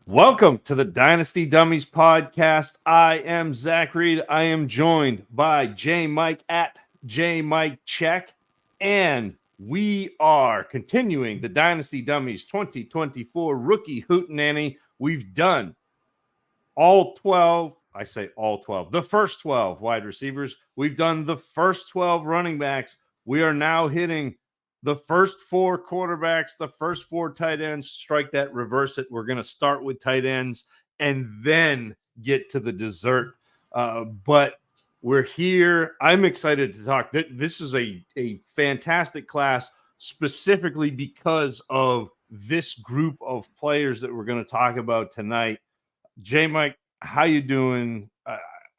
Welcome to the Dynasty Dummies podcast. I am Zach Reed. I am joined by JMic at JMic Check, and we are continuing the Dynasty Dummies 2024 rookie Hootenanny. We've done all 12. I say all 12. The first 12 wide receivers. We've done the first 12 running backs. We are now hitting the first four quarterbacks, the first four tight ends. Strike that, reverse it. We're going to start with tight ends and then get to the dessert. But we're here. I'm excited to talk. This is a fantastic class, specifically because of this group of players that we're going to talk about tonight. JMic, how you doing?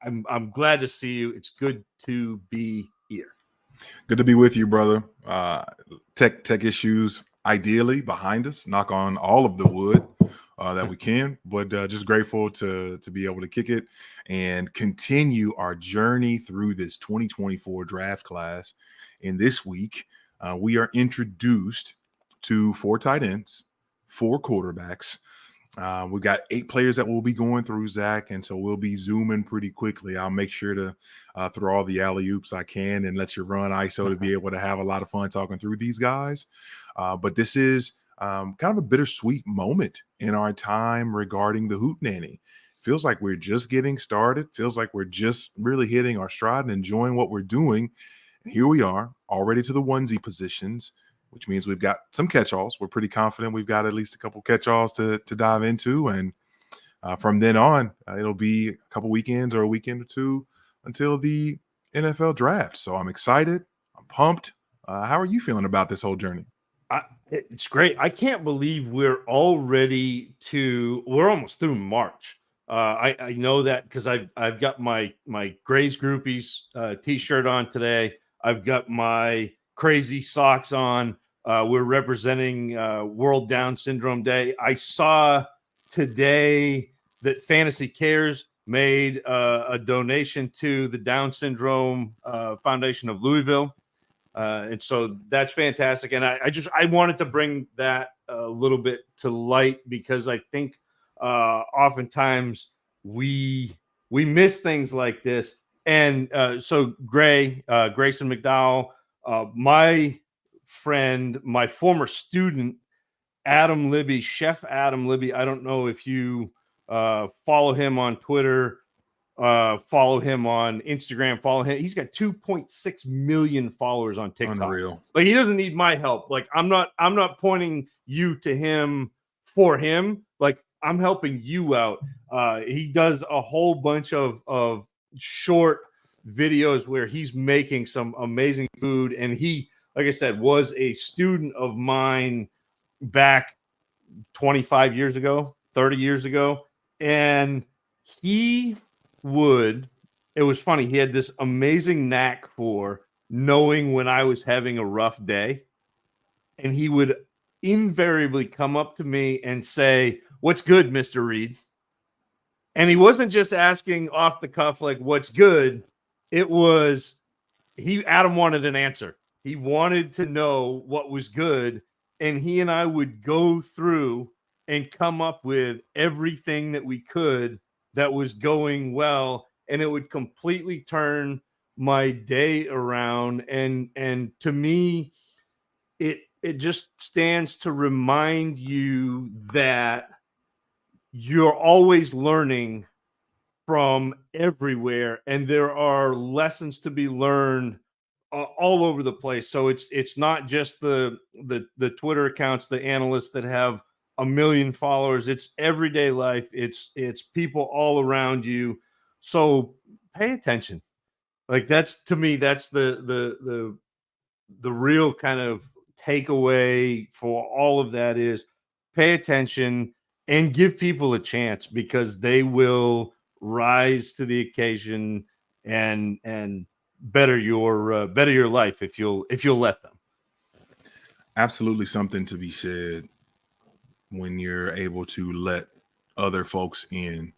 I'm glad to see you. It's good to be here. Good to be with you, brother. Tech issues ideally behind us. Knock on all of the wood that we can, but just grateful to be able to kick it and continue our journey through this 2024 draft class. In this week, we are introduced to 4 tight ends, 4 quarterbacks. We've got 8 players that we'll be going through, Zach, and so we'll be zooming pretty quickly. I'll make sure to throw all the alley-oops I can and let you run ISO to be able to have a lot of fun talking through these guys. But this is kind of a bittersweet moment in our time regarding the Hootenanny. Feels like we're just getting started. Feels like we're just really hitting our stride and enjoying what we're doing. And here we are, already to the onesie positions, which means we've got some catch-alls. We're pretty confident we've got at least a couple catch-alls to dive into. And from then on, it'll be a couple weekends or a weekend or two until the NFL draft. So I'm excited. I'm pumped. How are you feeling about this whole journey? It's great. I can't believe we're almost through March. I know that because I've got my Grays Groupies t-shirt on today. I've got my crazy socks on. We're representing World Down Syndrome Day. I saw today that Fantasy Cares made a donation to the Down Syndrome Foundation of Louisville. And so that's fantastic. And I wanted to bring that a little bit to light because I think oftentimes we miss things like this. And so Grayson McDowell, my friend, my former student, Adam Libby, Chef Adam Libby. I don't know if you follow him on Twitter, follow him on Instagram, follow him. He's got 2.6 million followers on TikTok. Unreal. Like, he doesn't need my help. Like, I'm not pointing you to him for him. Like, I'm helping you out. He does a whole bunch of short videos where he's making some amazing food, and he, like I said, was a student of mine back 25 years ago, 30 years ago. And it was funny, he had this amazing knack for knowing when I was having a rough day, and he would invariably come up to me and say, "What's good, Mr. Reed?" And he wasn't just asking off the cuff, like, "What's good?" It was, Adam wanted an answer. He wanted to know what was good. And he and I would go through and come up with everything that we could that was going well. And it would completely turn my day around. And to me, it just stands to remind you that you're always learning from everywhere, and there are lessons to be learned all over the place. So it's not just the Twitter accounts, the analysts that have 1 million followers. It's everyday life. It's people all around you. So pay attention. Like, that's, to me, that's the real kind of takeaway for all of that is pay attention and give people a chance, because they will rise to the occasion and better your life if you'll let them. Absolutely something to be said when you're able to let other folks in.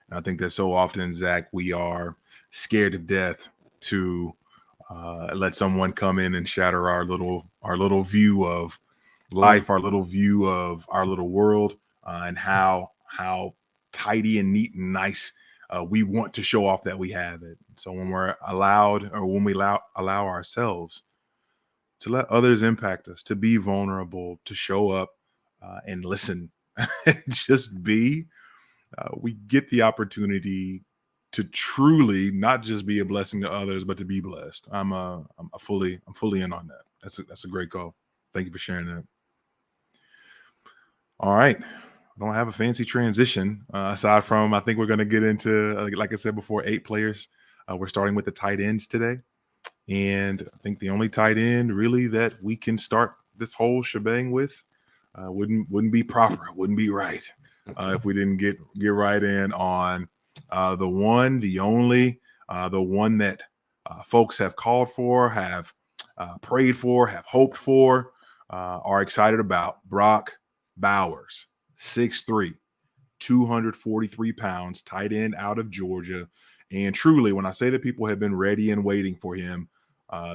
And I think that so often, Zach, we are scared to death to let someone come in and shatter our little view of life, our little view of our little world, and how how tidy and neat and nice we want to show off that we have it. So when we're allowed, or when we allow ourselves to let others impact us, to be vulnerable, to show up and listen, just be, we get the opportunity to truly not just be a blessing to others, but to be blessed. I'm fully in on that. That's a great call. Thank you for sharing that. All right. I don't have a fancy transition aside from, I think we're going to get into, like I said before, 8 players. We're starting with the tight ends today. And I think the only tight end really that we can start this whole shebang with wouldn't be proper, wouldn't be right if we didn't get right in on the one, the only, the one that folks have called for, have prayed for, have hoped for, are excited about. Brock Bowers, 6'3", 243 pounds, tight end out of Georgia. And truly, when I say that people have been ready and waiting for him,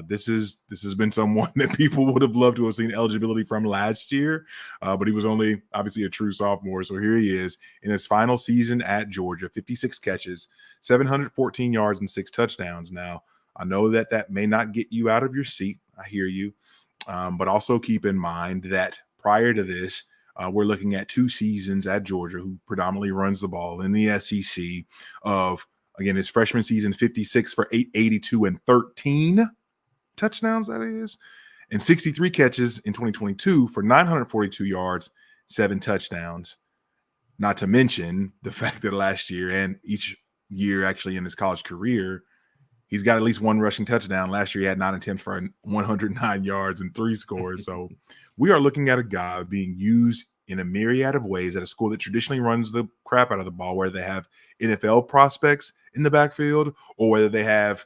this has been someone that people would have loved to have seen eligibility from last year, but he was only obviously a true sophomore. So here he is in his final season at Georgia, 56 catches, 714 yards, and 6 touchdowns. Now, I know that may not get you out of your seat. I hear you. But also keep in mind that prior to this, we're looking at 2 seasons at Georgia, who predominantly runs the ball in the SEC, of, again, his freshman season, 56 for 882 and 13 touchdowns, that is, and 63 catches in 2022 for 942 yards, 7 touchdowns. Not to mention the fact that last year and each year actually in his college career, he's got at least 1 rushing touchdown. Last year he had 9 attempts for 109 yards and 3 scores. So we are looking at a guy being used in a myriad of ways at a school that traditionally runs the crap out of the ball, where they have NFL prospects in the backfield, or whether they have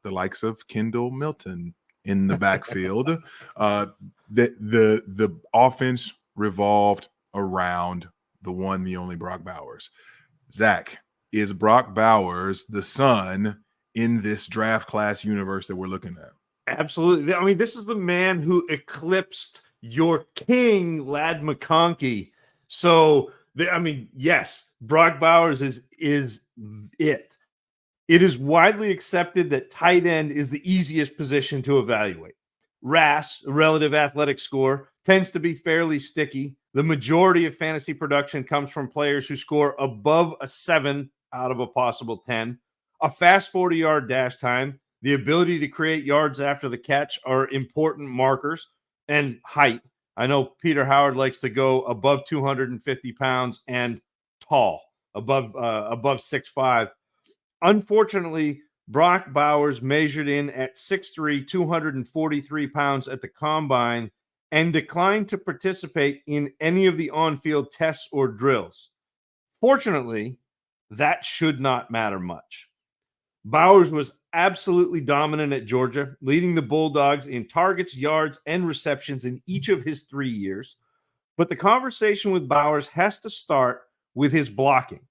the likes of Kendall Milton in the backfield. The offense revolved around the one, the only Brock Bowers. Zach, is Brock Bowers the son in this draft class universe that we're looking at? Absolutely. I mean, this is the man who eclipsed your king, Lad McConkey. So, yes, Brock Bowers is it. It is widely accepted that tight end is the easiest position to evaluate. RAS, relative athletic score, tends to be fairly sticky. The majority of fantasy production comes from players who score above a 7 out of a possible 10. A fast 40-yard dash time, the ability to create yards after the catch are important markers, and height. I know Peter Howard likes to go above 250 pounds and tall, above 6'5". Unfortunately, Brock Bowers measured in at 6'3", 243 pounds at the combine, and declined to participate in any of the on-field tests or drills. Fortunately, that should not matter much. Bowers was absolutely dominant at Georgia, leading the Bulldogs in targets, yards, and receptions in each of his 3 years. But the conversation with Bowers has to start with his blocking.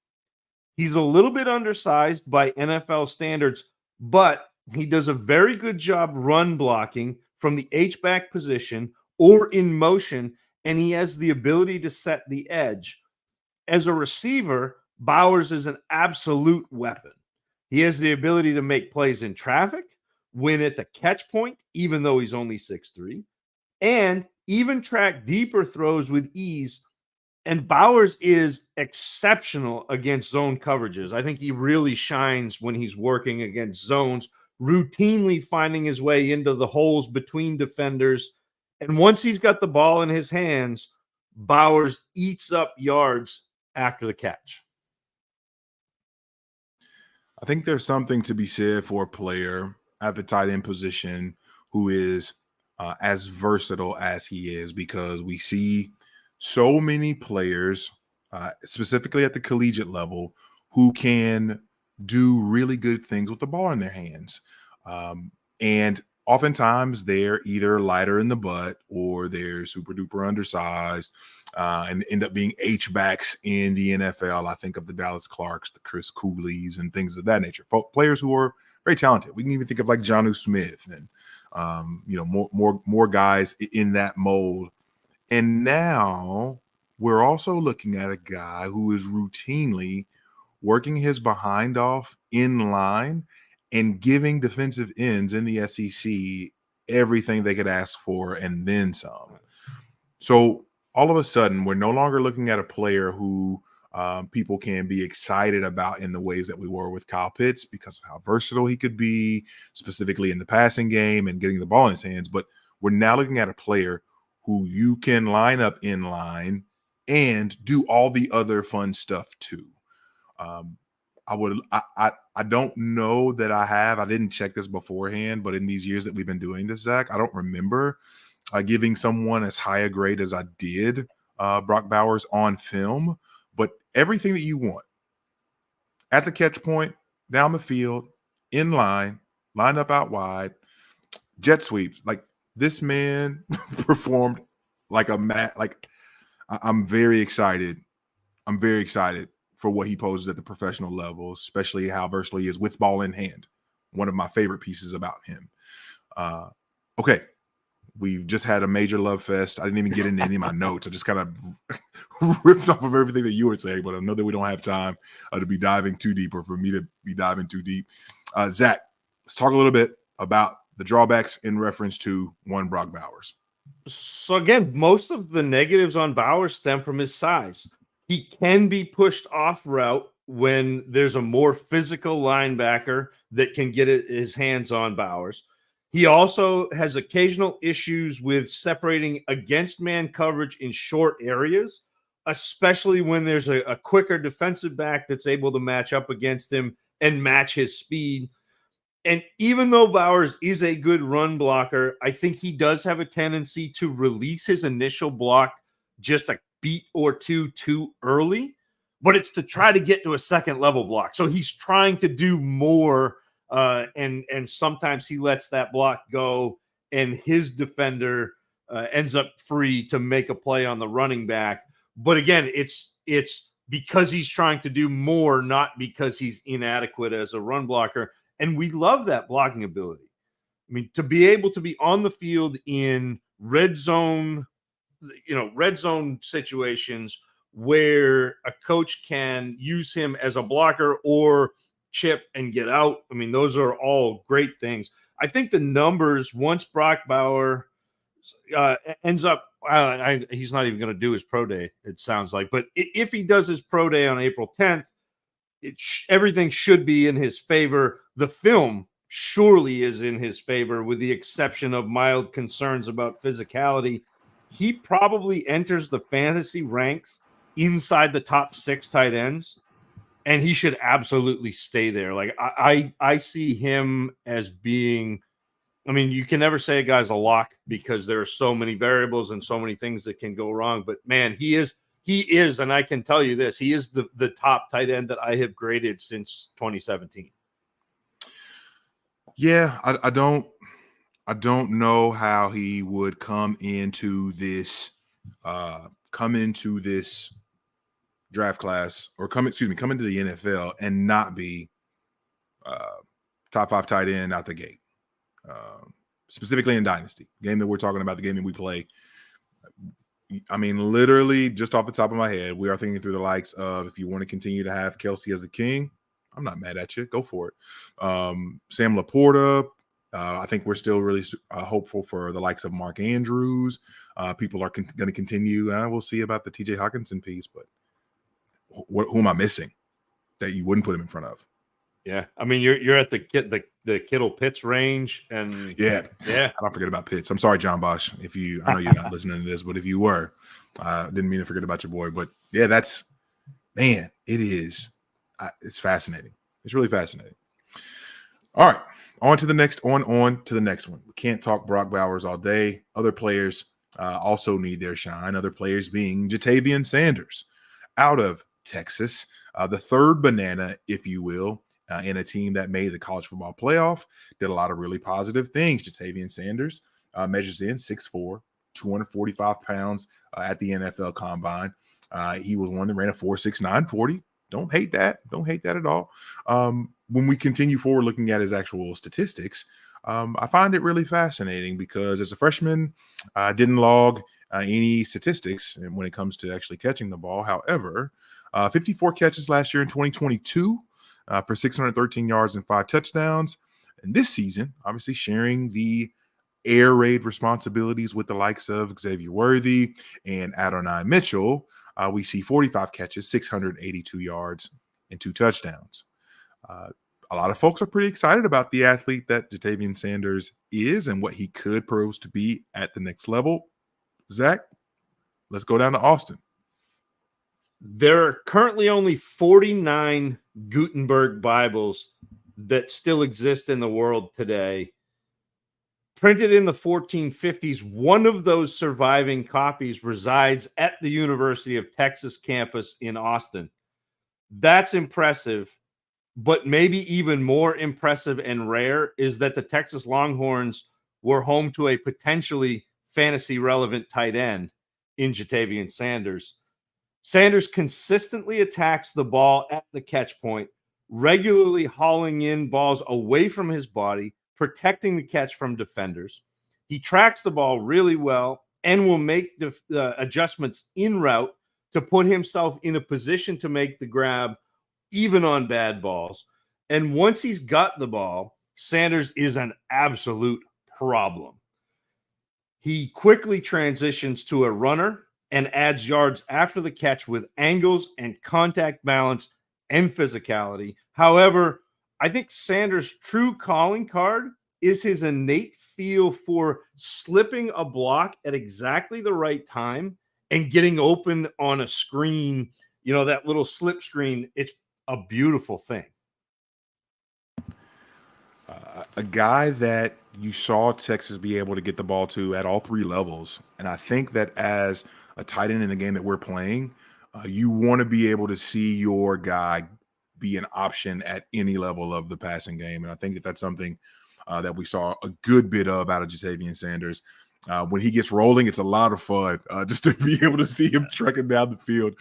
He's a little bit undersized by NFL standards, but he does a very good job run blocking from the H-back position or in motion, and he has the ability to set the edge. As a receiver, Bowers is an absolute weapon. He has the ability to make plays in traffic, win at the catch point, even though he's only 6'3", and even track deeper throws with ease. And Bowers is exceptional against zone coverages. I think he really shines when he's working against zones, routinely finding his way into the holes between defenders. And once he's got the ball in his hands, Bowers eats up yards after the catch. I think there's something to be said for a player at the tight end position who is as versatile as he is, because we see so many players, specifically at the collegiate level, who can do really good things with the ball in their hands. And oftentimes they're either lighter in the butt or they're super duper undersized and end up being H-backs in the NFL. I think of the Dallas Clarks, the Chris Coolies, and things of that nature. Players who are very talented. We can even think of like Jonnu Smith and more guys in that mold. And now we're also looking at a guy who is routinely working his behind off in line and giving defensive ends in the SEC everything they could ask for and then some. So all of a sudden, we're no longer looking at a player who people can be excited about in the ways that we were with Kyle Pitts because of how versatile he could be, specifically in the passing game and getting the ball in his hands. But we're now looking at a player who you can line up in line and do all the other fun stuff too. I don't know that I didn't check this beforehand, but in these years that we've been doing this, Zach, I don't remember giving someone as high a grade as I did Brock Bowers on film. But everything that you want at the catch point, down the field, in line, lined up out wide, jet sweeps, like this man performed like a I'm very excited. I'm very excited for what he poses at the professional level, especially how versatile he is with ball in hand. One of my favorite pieces about him. Okay. We've just had a major love fest. I didn't even get into any of my notes. I just kind of ripped off of everything that you were saying, but I know that we don't have time to be diving too deep or for me to be diving too deep. Zach, let's talk a little bit about the drawbacks in reference to one Brock Bowers. So again, most of the negatives on Bowers stem from his size. He can be pushed off route when there's a more physical linebacker that can get his hands on Bowers. He also has occasional issues with separating against man coverage in short areas, especially when there's a quicker defensive back that's able to match up against him and match his speed. And even though Bowers is a good run blocker, I think he does have a tendency to release his initial block just a beat or two too early, but it's to try to get to a second level block. So he's trying to do more, and sometimes he lets that block go, and his defender ends up free to make a play on the running back. But again, it's because he's trying to do more, not because he's inadequate as a run blocker. And we love that blocking ability. I mean, to be able to be on the field in red zone situations where a coach can use him as a blocker or chip and get out. I mean, those are all great things. I think the numbers, once Brock Bowers ends up, he's not even going to do his pro day, it sounds like. But if he does his pro day on April 10th, everything should be in his favor. The film surely is in his favor, with the exception of mild concerns about physicality. He probably enters the fantasy ranks inside the top 6 tight ends, and he should absolutely stay there. Like I see him as being, I mean, you can never say a guy's a lock because there are so many variables and so many things that can go wrong. But man, he is, and I can tell you this, he is the top tight end that I have graded since 2017. Yeah, I don't know how he would come into this draft class, or come into the NFL and not be top 5 tight end out the gate. Specifically in Dynasty, game that we're talking about, the game that we play. I mean, literally, just off the top of my head, we are thinking through the likes of, if you want to continue to have Kelsey as a king, I'm not mad at you. Go for it. Sam Laporta. I think we're still really hopeful for the likes of Mark Andrews. People are going to continue. We'll see about the TJ Hawkinson piece, but who am I missing that you wouldn't put him in front of? Yeah, I mean, you're at the Kittle Pitts range, and yeah. I don't forget about Pitts. I'm sorry, John Bosch. I know you're not listening to this, but if you were, didn't mean to forget about your boy. But yeah, it is. It's fascinating. It's really fascinating. All right, on to the next one. We can't talk Brock Bowers all day. Other players also need their shine. Other players being Jatavian Sanders out of Texas, the third banana, if you will, in a team that made the college football playoff, did a lot of really positive things. Jatavian Sanders measures in 6'4", 245 pounds at the NFL Combine. He was one that ran a 4.69 40. Don't hate that. Don't hate that at all. When we continue forward looking at his actual statistics, I find it really fascinating because as a freshman, didn't log any statistics when it comes to actually catching the ball. However, 54 catches last year in 2022 for 613 yards and 5 touchdowns. And this season, obviously sharing the air raid responsibilities with the likes of Xavier Worthy and Adonai Mitchell, we see 45 catches, 682 yards, and 2 touchdowns. A lot of folks are pretty excited about the athlete that Ja'Tavion Sanders is and what he could prove to be at the next level. Zach, let's go down to Austin. There are currently only 49 Gutenberg Bibles that still exist in the world today. Printed in the 1450s, one of those surviving copies resides at the University of Texas campus in Austin. That's impressive, but maybe even more impressive and rare is that the Texas Longhorns were home to a potentially fantasy-relevant tight end in Ja'Tavion Sanders. Sanders consistently attacks the ball at the catch point, regularly hauling in balls away from his body, protecting the catch from defenders. He tracks the ball really well and will make adjustments en route to put himself in a position to make the grab even on bad balls. And once he's got the ball, Sanders is an absolute problem. He quickly transitions to a runner and adds yards after the catch with angles and contact balance and physicality. However, I think Sanders' true calling card is his innate feel for slipping a block at exactly the right time and getting open on a screen, that little slip screen. It's a beautiful thing. A guy that you saw Texas be able to get the ball to at all 3 levels. And I think that as a tight end in the game that we're playing, you want to be able to see your guy be an option at any level of the passing game. And I think that that's something that we saw a good bit of out of Ja'Tavion Sanders. When he gets rolling, it's a lot of fun just to be able to see him trekking down the field.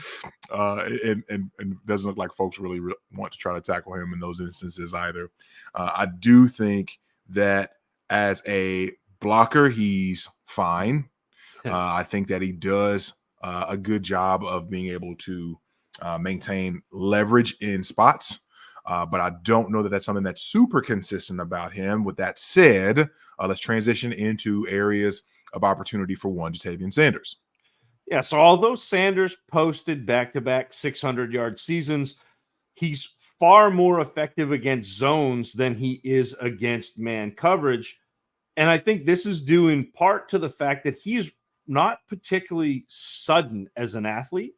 And doesn't look like folks really want to try to tackle him in those instances either. I do think that as a blocker, he's fine. I think that he does a good job of being able to maintain leverage in spots. But I don't know that that's something that's super consistent about him. With that said, let's transition into areas of opportunity for one Ja'Tavion Sanders. Yeah, so although Sanders posted back-to-back 600-yard seasons, he's far more effective against zones than he is against man coverage. And I think this is due in part to the fact that he is not particularly sudden as an athlete.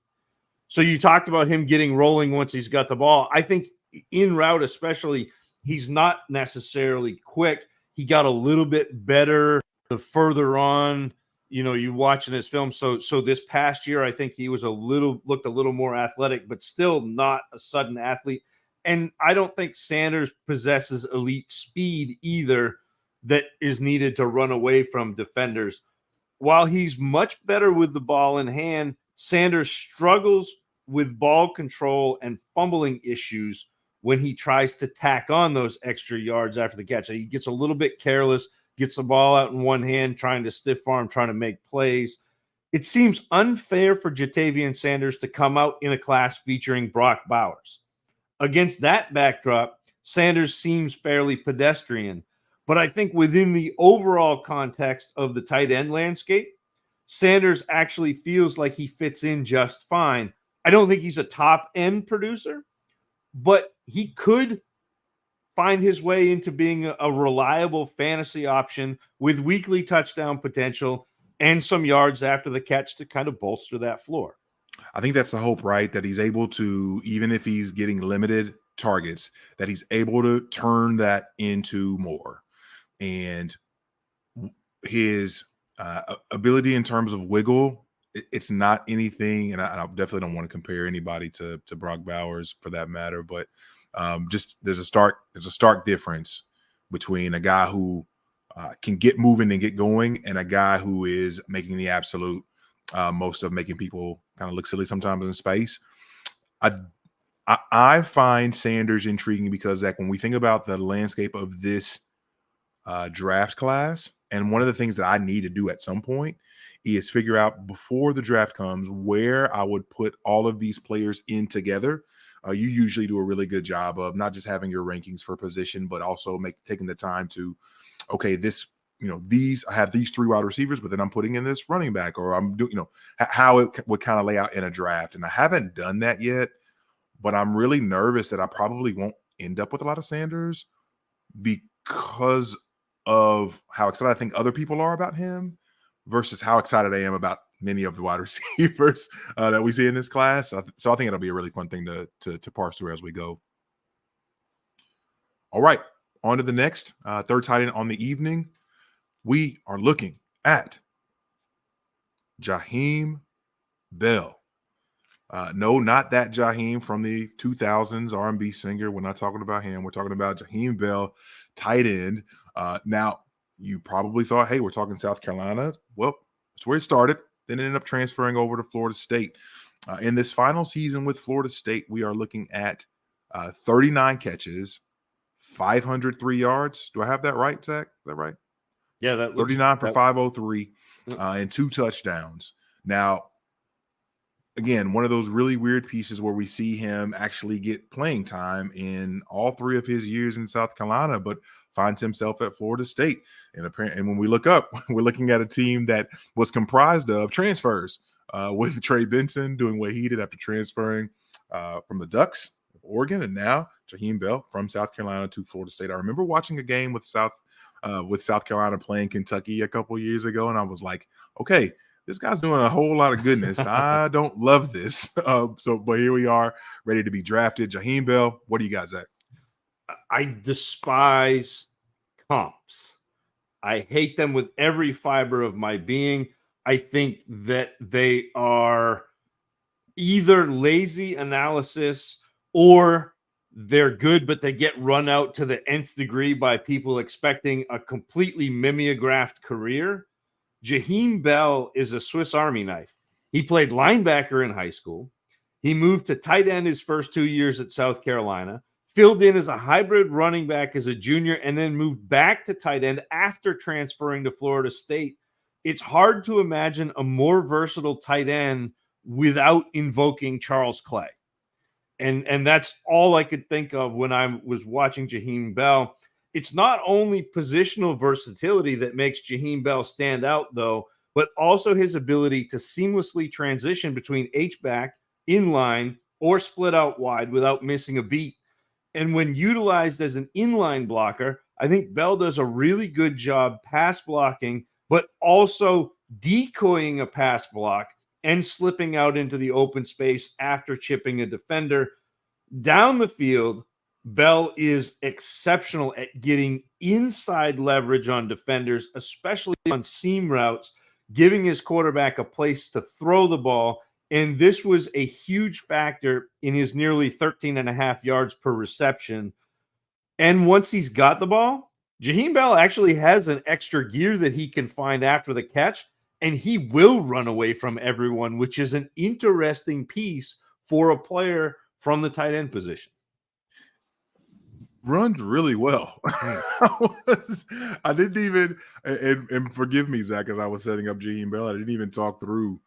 So you talked about him getting rolling once he's got the ball. I think in route especially, he's not necessarily quick. He got a little bit better the further on, you watching his film. So this past year, I think he was looked a little more athletic, but still not a sudden athlete. And I don't think Sanders possesses elite speed either that is needed to run away from defenders. While he's much better with the ball in hand, Sanders struggles with ball control and fumbling issues when he tries to tack on those extra yards after the catch. He gets a little bit careless, gets the ball out in one hand, trying to stiff arm, trying to make plays. It seems unfair for Ja'Tavion Sanders to come out in a class featuring Brock Bowers. Against that backdrop, Sanders seems fairly pedestrian. But I think within the overall context of the tight end landscape, Sanders actually feels like he fits in just fine. I don't think he's a top end producer, but he could find his way into being a reliable fantasy option with weekly touchdown potential and some yards after the catch to kind of bolster that floor. I think that's the hope, right? That he's able to, even if he's getting limited targets, that he's able to turn that into more. And his ability in terms of wiggle, it's not anything, and I definitely don't want to compare anybody to Brock Bowers for that matter, but just there's a stark difference between a guy who can get moving and get going and a guy who is making the absolute most of making people kind of look silly sometimes in space. I find Sanders intriguing because, Zach, when we think about the landscape of this draft class, and one of the things that I need to do at some point is figure out before the draft comes where I would put all of these players in together. You usually do a really good job of not just having your rankings for position, but also taking the time to, okay, this, I have these 3 wide receivers, but then I'm putting in this running back, or I'm doing, how it would kind of lay out in a draft. And I haven't done that yet, but I'm really nervous that I probably won't end up with a lot of Sanders because of how excited I think other people are about him versus how excited I am about many of the wide receivers that we see in this class. So I think it'll be a really fun thing to parse through as we go. All right, on to the next third tight end on the evening. We are looking at Jaheim Bell. No, not that Jaheim from the 2000s R&B singer. We're not talking about him. We're talking about Jaheim Bell, tight end. Now, you probably thought, hey, we're talking South Carolina. Well, that's where it started. Then it ended up transferring over to Florida State. In this final season with Florida State, we are looking at 39 catches, 503 yards. Do I have that right, Zach? Is that right? Yeah, that looks 39 for 503 and 2 touchdowns. Now, again, one of those really weird pieces where we see him actually get playing time in all 3 of his years in South Carolina, but finds himself at Florida State. And when we look up, we're looking at a team that was comprised of transfers with Trey Benson doing what he did after transferring from the Ducks of Oregon, and now Jaheim Bell from South Carolina to Florida State. I remember watching a game with South Carolina playing Kentucky a couple years ago, and I was like, okay, this guy's doing a whole lot of goodness. I don't love this. But here we are, ready to be drafted. Jaheim Bell, what do you got, Zach? I despise comps. I hate them with every fiber of my being. I think that they are either lazy analysis or they're good, but they get run out to the nth degree by people expecting a completely mimeographed career. Jaheim Bell is a Swiss Army knife. He played linebacker in high school. He moved to tight end his first 2 years at South Carolina, filled in as a hybrid running back as a junior, and then moved back to tight end after transferring to Florida State. It's hard to imagine a more versatile tight end without invoking Charles Clay. And that's all I could think of when I was watching Jaheim Bell. It's not only positional versatility that makes Jaheim Bell stand out, though, but also his ability to seamlessly transition between H-back, inline, or split out wide without missing a beat. And when utilized as an inline blocker, I think Bell does a really good job pass blocking, but also decoying a pass block and slipping out into the open space after chipping a defender. Down the field, Bell is exceptional at getting inside leverage on defenders, especially on seam routes, giving his quarterback a place to throw the ball. And this was a huge factor in his nearly 13.5 yards per reception. And once he's got the ball, Jaheim Bell actually has an extra gear that he can find after the catch, and he will run away from everyone, which is an interesting piece for a player from the tight end position. Runs really well. I didn't even, and forgive me, Zach, as I was setting up Jaheim Bell, I didn't even talk through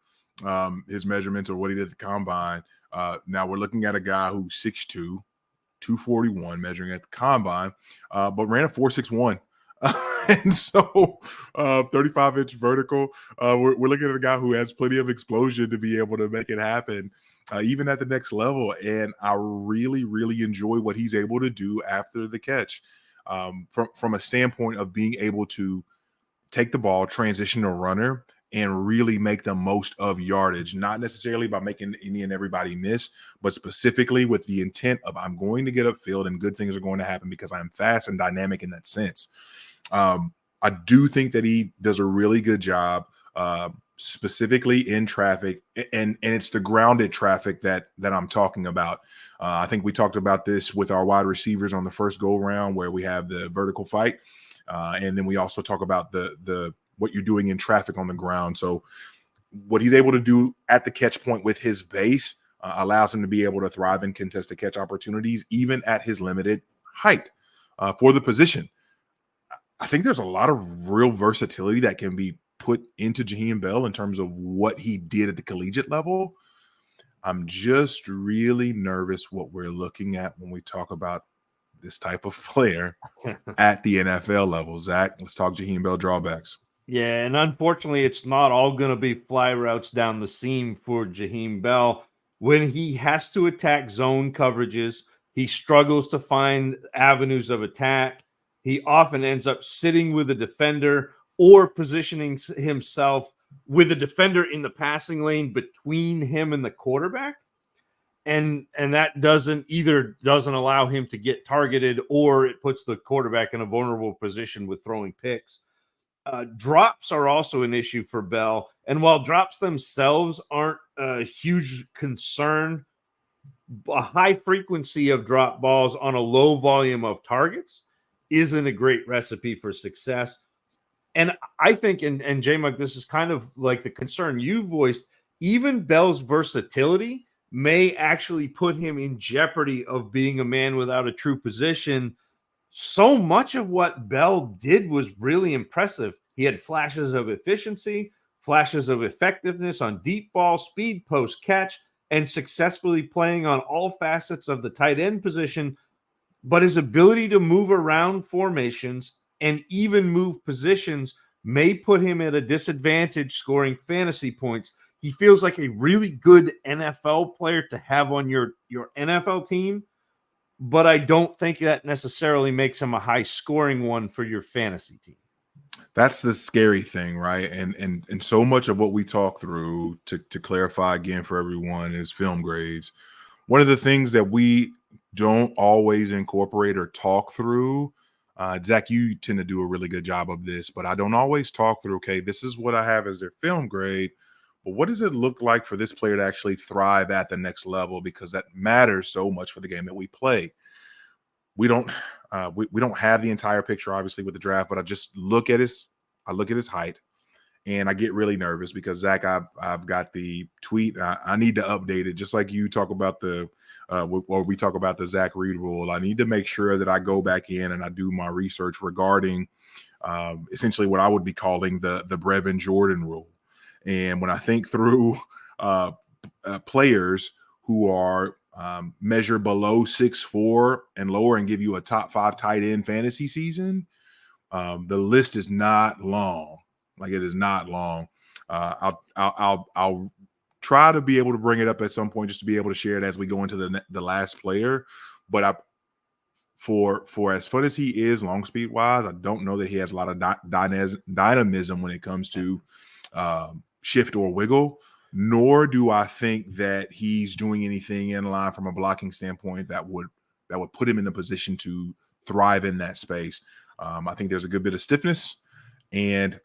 his measurements or what he did at the combine. Now we're looking at a guy who's 6'2", 241 measuring at the combine, but ran a 4.61. And so 35-inch vertical. We're looking at a guy who has plenty of explosion to be able to make it happen, even at the next level. And I really, really enjoy what he's able to do after the catch, from a standpoint of being able to take the ball, transition a runner, and really make the most of yardage, not necessarily by making any and everybody miss, but specifically with the intent of I'm going to get upfield and good things are going to happen because I'm fast and dynamic in that sense. I do think that he does a really good job, specifically in traffic, and it's the grounded traffic that I'm talking about. I think we talked about this with our wide receivers on the first go round, where we have the vertical fight, and then we also talk about the what you're doing in traffic on the ground. So what he's able to do at the catch point with his base allows him to be able to thrive in contested catch opportunities, even at his limited height for the position. I think there's a lot of real versatility that can be put into Jaheim Bell in terms of what he did at the collegiate level, I'm just really nervous what we're looking at when we talk about this type of player at the NFL level. Zach, let's talk Jaheim Bell drawbacks. Yeah, and unfortunately, it's not all going to be fly routes down the seam for Jaheim Bell. When he has to attack zone coverages, he struggles to find avenues of attack. He often ends up sitting with a defender or positioning himself with a defender in the passing lane between him and the quarterback. And that doesn't allow him to get targeted, or it puts the quarterback in a vulnerable position with throwing picks. Drops are also an issue for Bell. And while drops themselves aren't a huge concern, a high frequency of drop balls on a low volume of targets isn't a great recipe for success. And I think, and JMic, this is kind of like the concern you voiced, even Bell's versatility may actually put him in jeopardy of being a man without a true position. So much of what Bell did was really impressive. He had flashes of efficiency, flashes of effectiveness on deep ball, speed, post catch, and successfully playing on all facets of the tight end position. But his ability to move around formations and even move positions may put him at a disadvantage scoring fantasy points. He feels like a really good NFL player to have on your NFL team, but I don't think that necessarily makes him a high scoring one for your fantasy team. That's the scary thing, right? And so much of what we talk through, to clarify again for everyone, is film grades. One of the things that we don't always incorporate or talk through, Zach, you tend to do a really good job of this, but I don't always talk through, okay, this is what I have as their film grade, but what does it look like for this player to actually thrive at the next level? Because that matters so much for the game that we play. We don't have the entire picture, obviously, with the draft, but I look at his height, and I get really nervous because, Zach, I've got the tweet. I need to update it, just like you talk about we talk about the Zach Reed rule. I need to make sure that I go back in and I do my research regarding essentially what I would be calling the Brevin Jordan rule. And when I think through players who are measure below 6'4" and lower and give you a top 5 tight end fantasy season, the list is not long. Like, it is not long. I'll try to be able to bring it up at some point just to be able to share it as we go into the last player. But for as fun as he is long speed wise, I don't know that he has a lot of dynamism when it comes to shift or wiggle. Nor do I think that he's doing anything in line from a blocking standpoint that would put him in a position to thrive in that space. I think there's a good bit of stiffness, and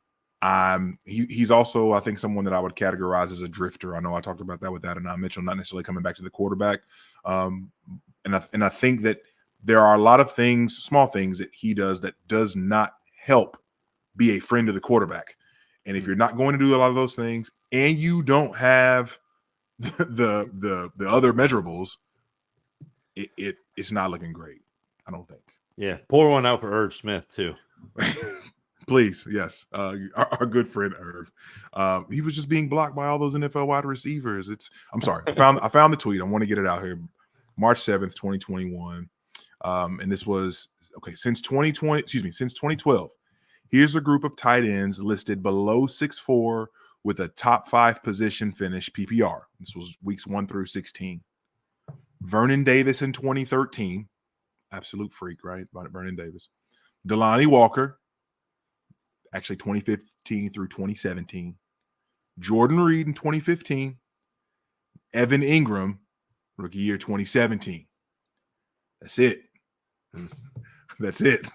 he's also, I think, someone that I would categorize as a drifter. I know I talked about that with Adonai Mitchell, not necessarily coming back to the quarterback. And I think that there are a lot of things, small things that he does that does not help be a friend of the quarterback. And if you're not going to do a lot of those things and you don't have the other measurables, it's not looking great, I don't think. Yeah, pour one out for Irv Smith too. Please, yes. Our good friend Irv. He was just being blocked by all those NFL wide receivers. I'm sorry. I found the tweet. I want to get it out here. March 7th, 2021. And this was since 2012. Here's a group of tight ends listed below 6'4" with a top 5 position finish PPR. This was weeks 1 through 16. Vernon Davis in 2013. Absolute freak, right? Vernon Davis. Delanie Walker, actually 2015 through 2017. Jordan Reed in 2015. Evan Ingram, rookie year 2017. That's it. That's it.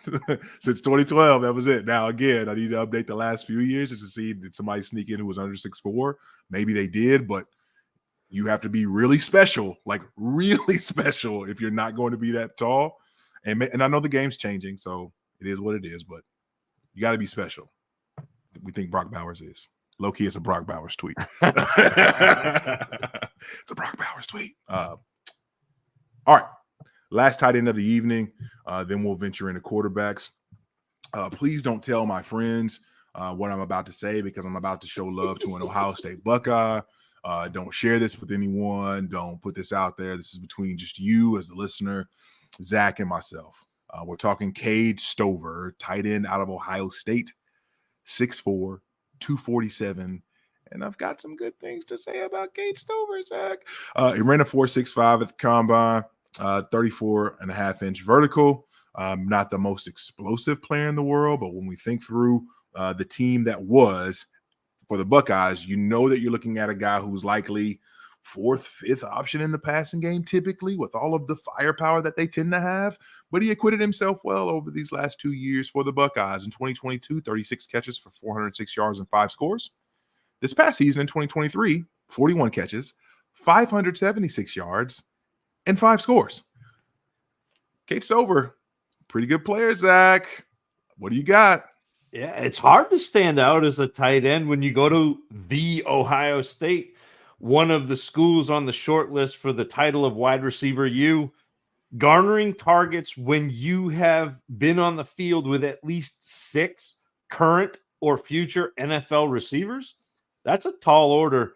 Since 2012, that was it. Now, again, I need to update the last few years just to see, did somebody sneak in who was under 6'4"? Maybe they did, but you have to be really special, like really special, if you're not going to be that tall. And I know the game's changing, so it is what it is, but you got to be special. We think Brock Bowers is. Low-key, it's a Brock Bowers tweet. It's a Brock Bowers tweet. All right. Last tight end of the evening. Then we'll venture into quarterbacks. Please don't tell my friends what I'm about to say because I'm about to show love to an Ohio State Buckeye. Don't share this with anyone. Don't put this out there. This is between just you as a listener, Zach, and myself. We're talking Cade Stover, tight end out of Ohio State, 6'4", 247. And I've got some good things to say about Cade Stover, Zach. He ran a 4.65 at the combine, 34.5-inch vertical. Not the most explosive player in the world, but when we think through the team that was for the Buckeyes, you know that you're looking at a guy who's likely fourth, fifth option in the passing game, typically with all of the firepower that they tend to have. But he acquitted himself well over these last 2 years for the Buckeyes. In 2022, 36 catches for 406 yards and 5 scores. This past season in 2023, 41 catches, 576 yards, and 5 scores. Cade Stover, pretty good player, Zach. What do you got? Yeah, it's hard to stand out as a tight end when you go to the Ohio State, one of the schools on the short list for the title of wide receiver U, garnering targets when you have been on the field with at least 6 current or future NFL receivers. That's a tall order.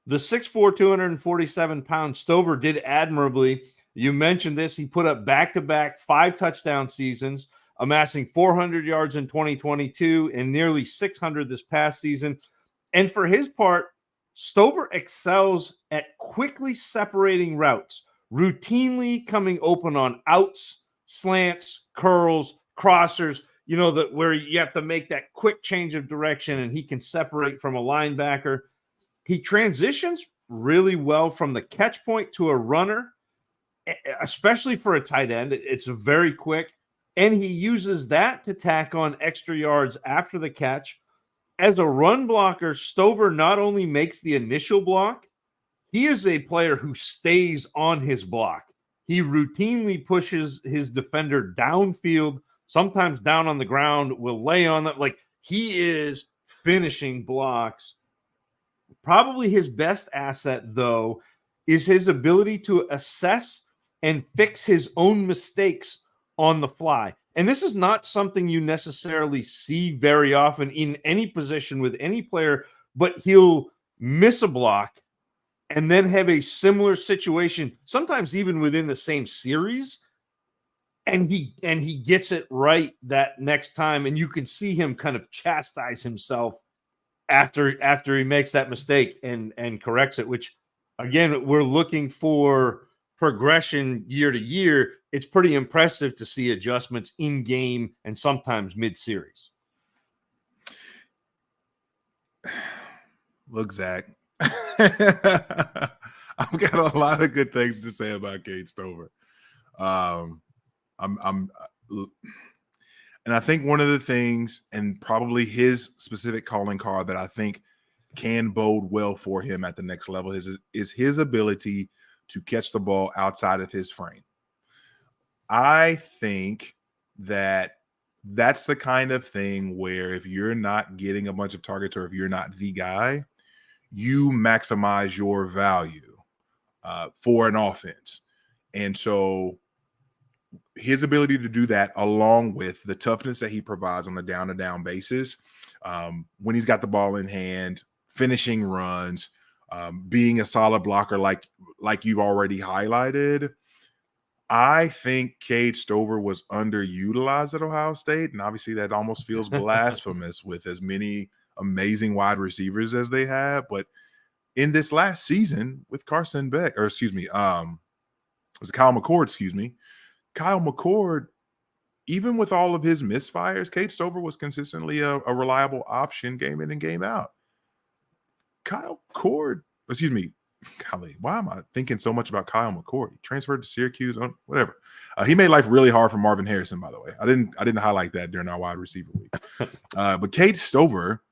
The 6'4", 247-pound Stover did admirably. You mentioned this. He put up back-to-back 5 touchdown seasons, amassing 400 yards in 2022 and nearly 600 this past season. And for his part, Stover excels at quickly separating routes, routinely coming open on outs, slants, curls, crossers, where you have to make that quick change of direction and he can separate from a linebacker. He transitions really well from the catch point to a runner, especially for a tight end. It's very quick. And he uses that to tack on extra yards after the catch. As a run blocker, Stover not only makes the initial block, he is a player who stays on his block. He routinely pushes his defender downfield, sometimes down on the ground, will lay on that. Like, he is finishing blocks. Probably his best asset, though, is his ability to assess and fix his own mistakes on the fly. And this is not something you necessarily see very often in any position with any player, but he'll miss a block and then have a similar situation, sometimes even within the same series, and he gets it right that next time, and you can see him kind of chastise himself after he makes that mistake and corrects it, which, again, we're looking for progression year to year. It's pretty impressive to see adjustments in game and sometimes mid-series. Look, Zach, I've got a lot of good things to say about Cade Stover. And I think one of the things, and probably his specific calling card that I think can bode well for him at the next level is his ability to catch the ball outside of his frame. I think that's the kind of thing where if you're not getting a bunch of targets or if you're not the guy, you maximize your value for an offense. And so his ability to do that, along with the toughness that he provides on a down-to-down basis, when he's got the ball in hand, finishing runs, being a solid blocker like you've already highlighted, I think Cade Stover was underutilized at Ohio State, and obviously that almost feels blasphemous with as many amazing wide receivers as they have. But in this last season with Carson Beck, or excuse me, it was Kyle McCord, Kyle McCord, even with all of his misfires, Cade Stover was consistently a reliable option game in and game out. Kyle McCord, golly, why am I thinking so much about Kyle McCord? He transferred to Syracuse, whatever. He made life really hard for Marvin Harrison, by the way. I didn't highlight that during our wide receiver week. But Cade Stover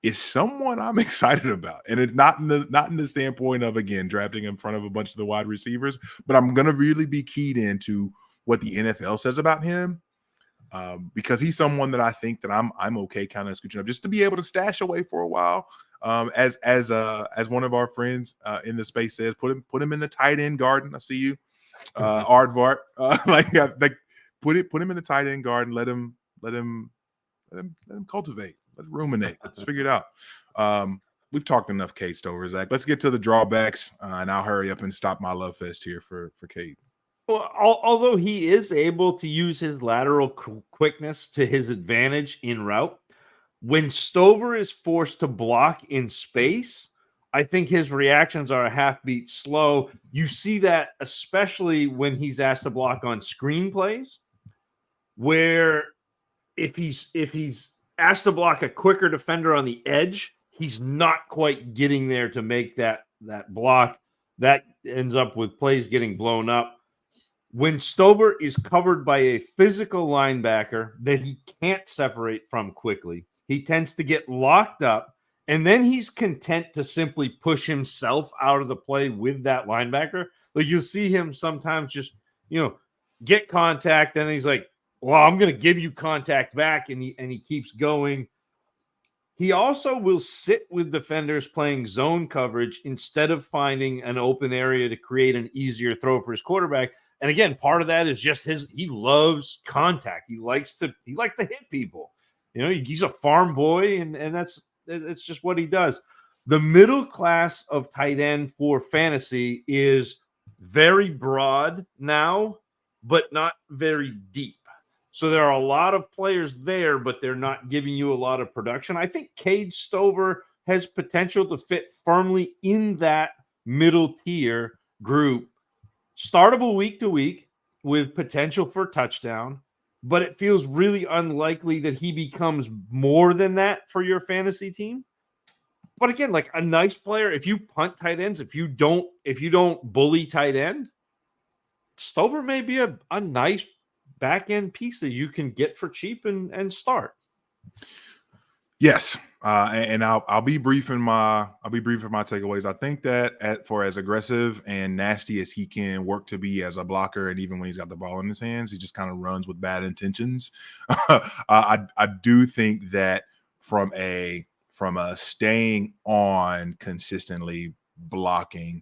is someone I'm excited about. And it's not in the standpoint of, again, drafting in front of a bunch of the wide receivers, but I'm going to really be keyed into what the NFL says about him, because he's someone that I think that I'm okay kind of scooching up just to be able to stash away for a while. As one of our friends in the space says, put him in the tight end garden. I see you, Aardvark. Put him in the tight end garden. Let him Let him cultivate. Let him ruminate. Let's figure it out. We've talked enough Cade Stover, Zach. Let's get to the drawbacks, and I'll hurry up and stop my love fest here for Cade. Well, although he is able to use his lateral quickness to his advantage in route, when Stover is forced to block in space, I think his reactions are a half beat slow. You see that especially when he's asked to block on screen plays, where if he's asked to block a quicker defender on the edge, he's not quite getting there to make that block. That ends up with plays getting blown up. When Stover is covered by a physical linebacker that he can't separate from quickly, he tends to get locked up, and then he's content to simply push himself out of the play with that linebacker. Like, you'll see him sometimes just, get contact, and he's like, well, I'm going to give you contact back, and he keeps going. He also will sit with defenders playing zone coverage instead of finding an open area to create an easier throw for his quarterback. And again, part of that is just he loves contact. He likes to hit people. He's a farm boy, and it's just what he does. The middle class of tight end for fantasy is very broad now, but not very deep. So there are a lot of players there, but they're not giving you a lot of production. I think Cade Stover has potential to fit firmly in that middle tier group, startable week to week with potential for touchdown, but it feels really unlikely that he becomes more than that for your fantasy team. But again, like a nice player, if you punt tight ends, if you don't bully tight end, Stover may be a nice back end piece that you can get for cheap and start. Yes, and I'll be brief in my takeaways. I think that for as aggressive and nasty as he can work to be as a blocker, and even when he's got the ball in his hands, he just kind of runs with bad intentions. I do think that from a staying on consistently blocking,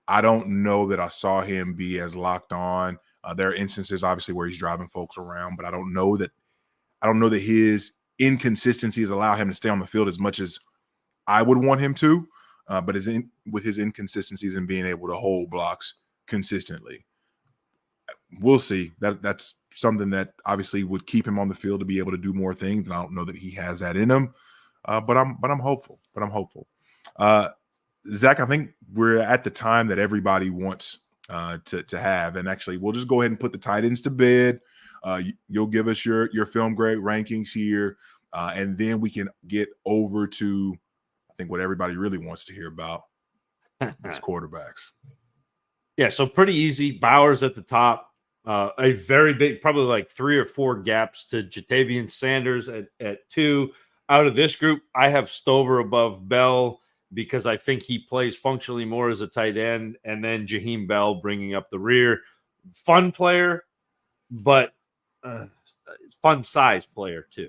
I don't know that I saw him be as locked on. There are instances, obviously, where he's driving folks around, but I don't know that his inconsistencies allow him to stay on the field as much as I would want him to. But with his inconsistencies and being able to hold blocks consistently, we'll see. That's something that obviously would keep him on the field to be able to do more things. And I don't know that he has that in him. But I'm hopeful. Zach, I think we're at the time that everybody wants to have. And actually, we'll just go ahead and put the tight ends to bed. You'll give us your film grade rankings here, and then we can get over to, I think, what everybody really wants to hear about is quarterbacks. Yeah, so pretty easy. Bowers at the top. A very big, probably like 3 or 4 gaps to Jatavian Sanders at 2. Out of this group, I have Stover above Bell because I think he plays functionally more as a tight end, and then Jaheim Bell bringing up the rear. Fun player, but fun size player too.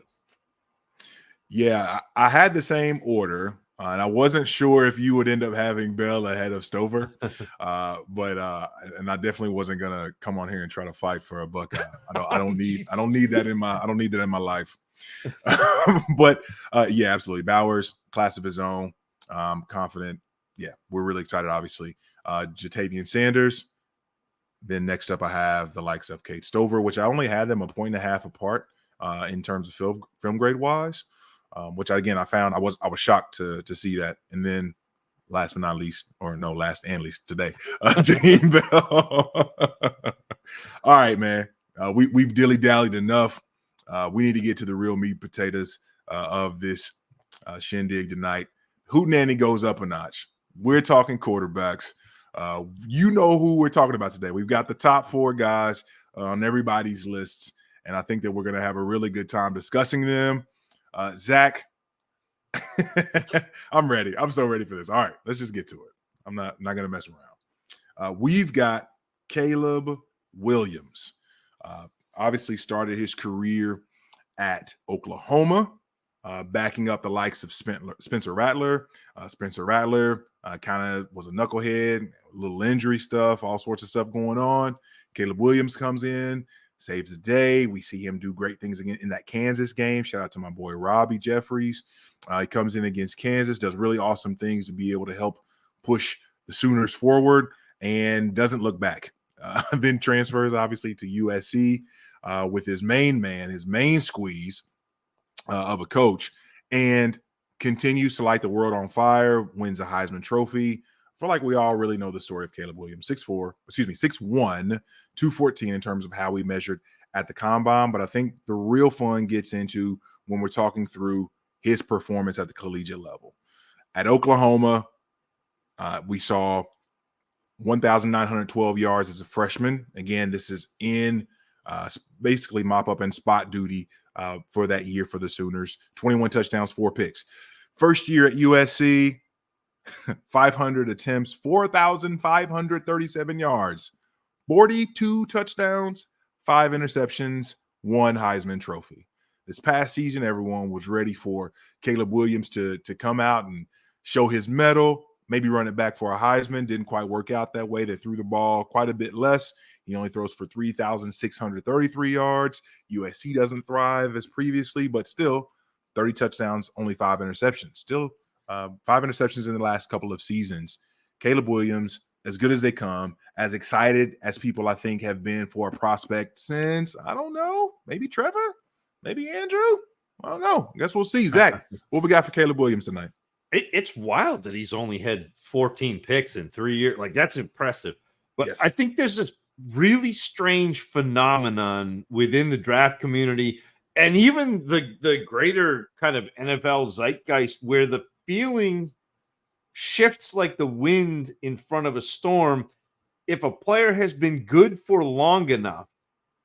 Yeah, I had the same order, and I wasn't sure if you would end up having Bell ahead of Stover, but I definitely wasn't gonna come on here and try to fight for a buck. I don't need that in my life. But yeah, absolutely. Bowers, class of his own. Confident. Yeah, we're really excited, obviously. Jatavian Sanders. Then next up, I have the likes of Cade Stover, which I only had them 1.5 points apart in terms of film grade wise, which I found I was shocked to see that. And then last and least today, Jaheim Bell. All right, man. We've dilly-dallied enough. We need to get to the real meat and potatoes of this shindig tonight. Hootenanny goes up a notch. We're talking quarterbacks. You know who we're talking about today. We've got the top 4 guys on everybody's lists, and I think that we're going to have a really good time discussing them. Zach, I'm ready. I'm so ready for this. All right, let's just get to it. I'm not going to mess around. We've got Caleb Williams. Obviously started his career at Oklahoma, backing up the likes of Spencer Rattler. Spencer Rattler kind of was a knucklehead, a little injury stuff, all sorts of stuff going on. Caleb Williams comes in, saves the day. We see him do great things again in that Kansas game. Shout out to my boy Robbie Jeffries. He comes in against Kansas, does really awesome things to be able to help push the Sooners forward and doesn't look back. Then transfers obviously to USC with his main man, his main squeeze of a coach, and continues to light the world on fire, wins a Heisman Trophy. I feel like we all really know the story of Caleb Williams, 6'1", 214 in terms of how we measured at the combine. But I think the real fun gets into when we're talking through his performance at the collegiate level. At Oklahoma, we saw 1,912 yards as a freshman. Again, this is in basically mop-up and spot duty for that year for the Sooners. 21 touchdowns, 4 picks. First year at USC, 500 attempts, 4,537 yards, 42 touchdowns, 5 interceptions, 1 Heisman Trophy. This past season, everyone was ready for Caleb Williams to come out and show his mettle, maybe run it back for a Heisman. Didn't quite work out that way. They threw the ball quite a bit less. He only throws for 3,633 yards. USC doesn't thrive as previously, but still 30 touchdowns, only 5 interceptions. Still 5 interceptions in the last couple of seasons. Caleb Williams, as good as they come, as excited as people I think have been for a prospect since, I don't know, maybe Trevor, maybe Andrew. I don't know. I guess we'll see. Zach, what we got for Caleb Williams tonight? It's wild that he's only had 14 picks in 3 years. Like, that's impressive. But Yes. I think there's this really strange phenomenon within the draft community and even the greater kind of NFL zeitgeist where the feeling shifts like the wind in front of a storm. If a player has been good for long enough,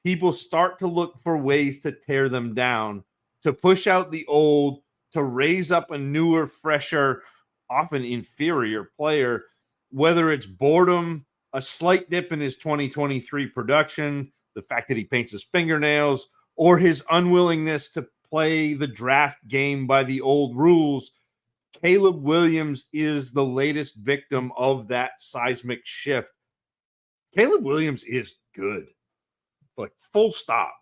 people start to look for ways to tear them down, to push out the old, to raise up a newer, fresher, often inferior player, whether it's boredom, a slight dip in his 2023 production, the fact that he paints his fingernails, or his unwillingness to play the draft game by the old rules. Caleb Williams is the latest victim of that seismic shift. Caleb Williams is good, like full stop.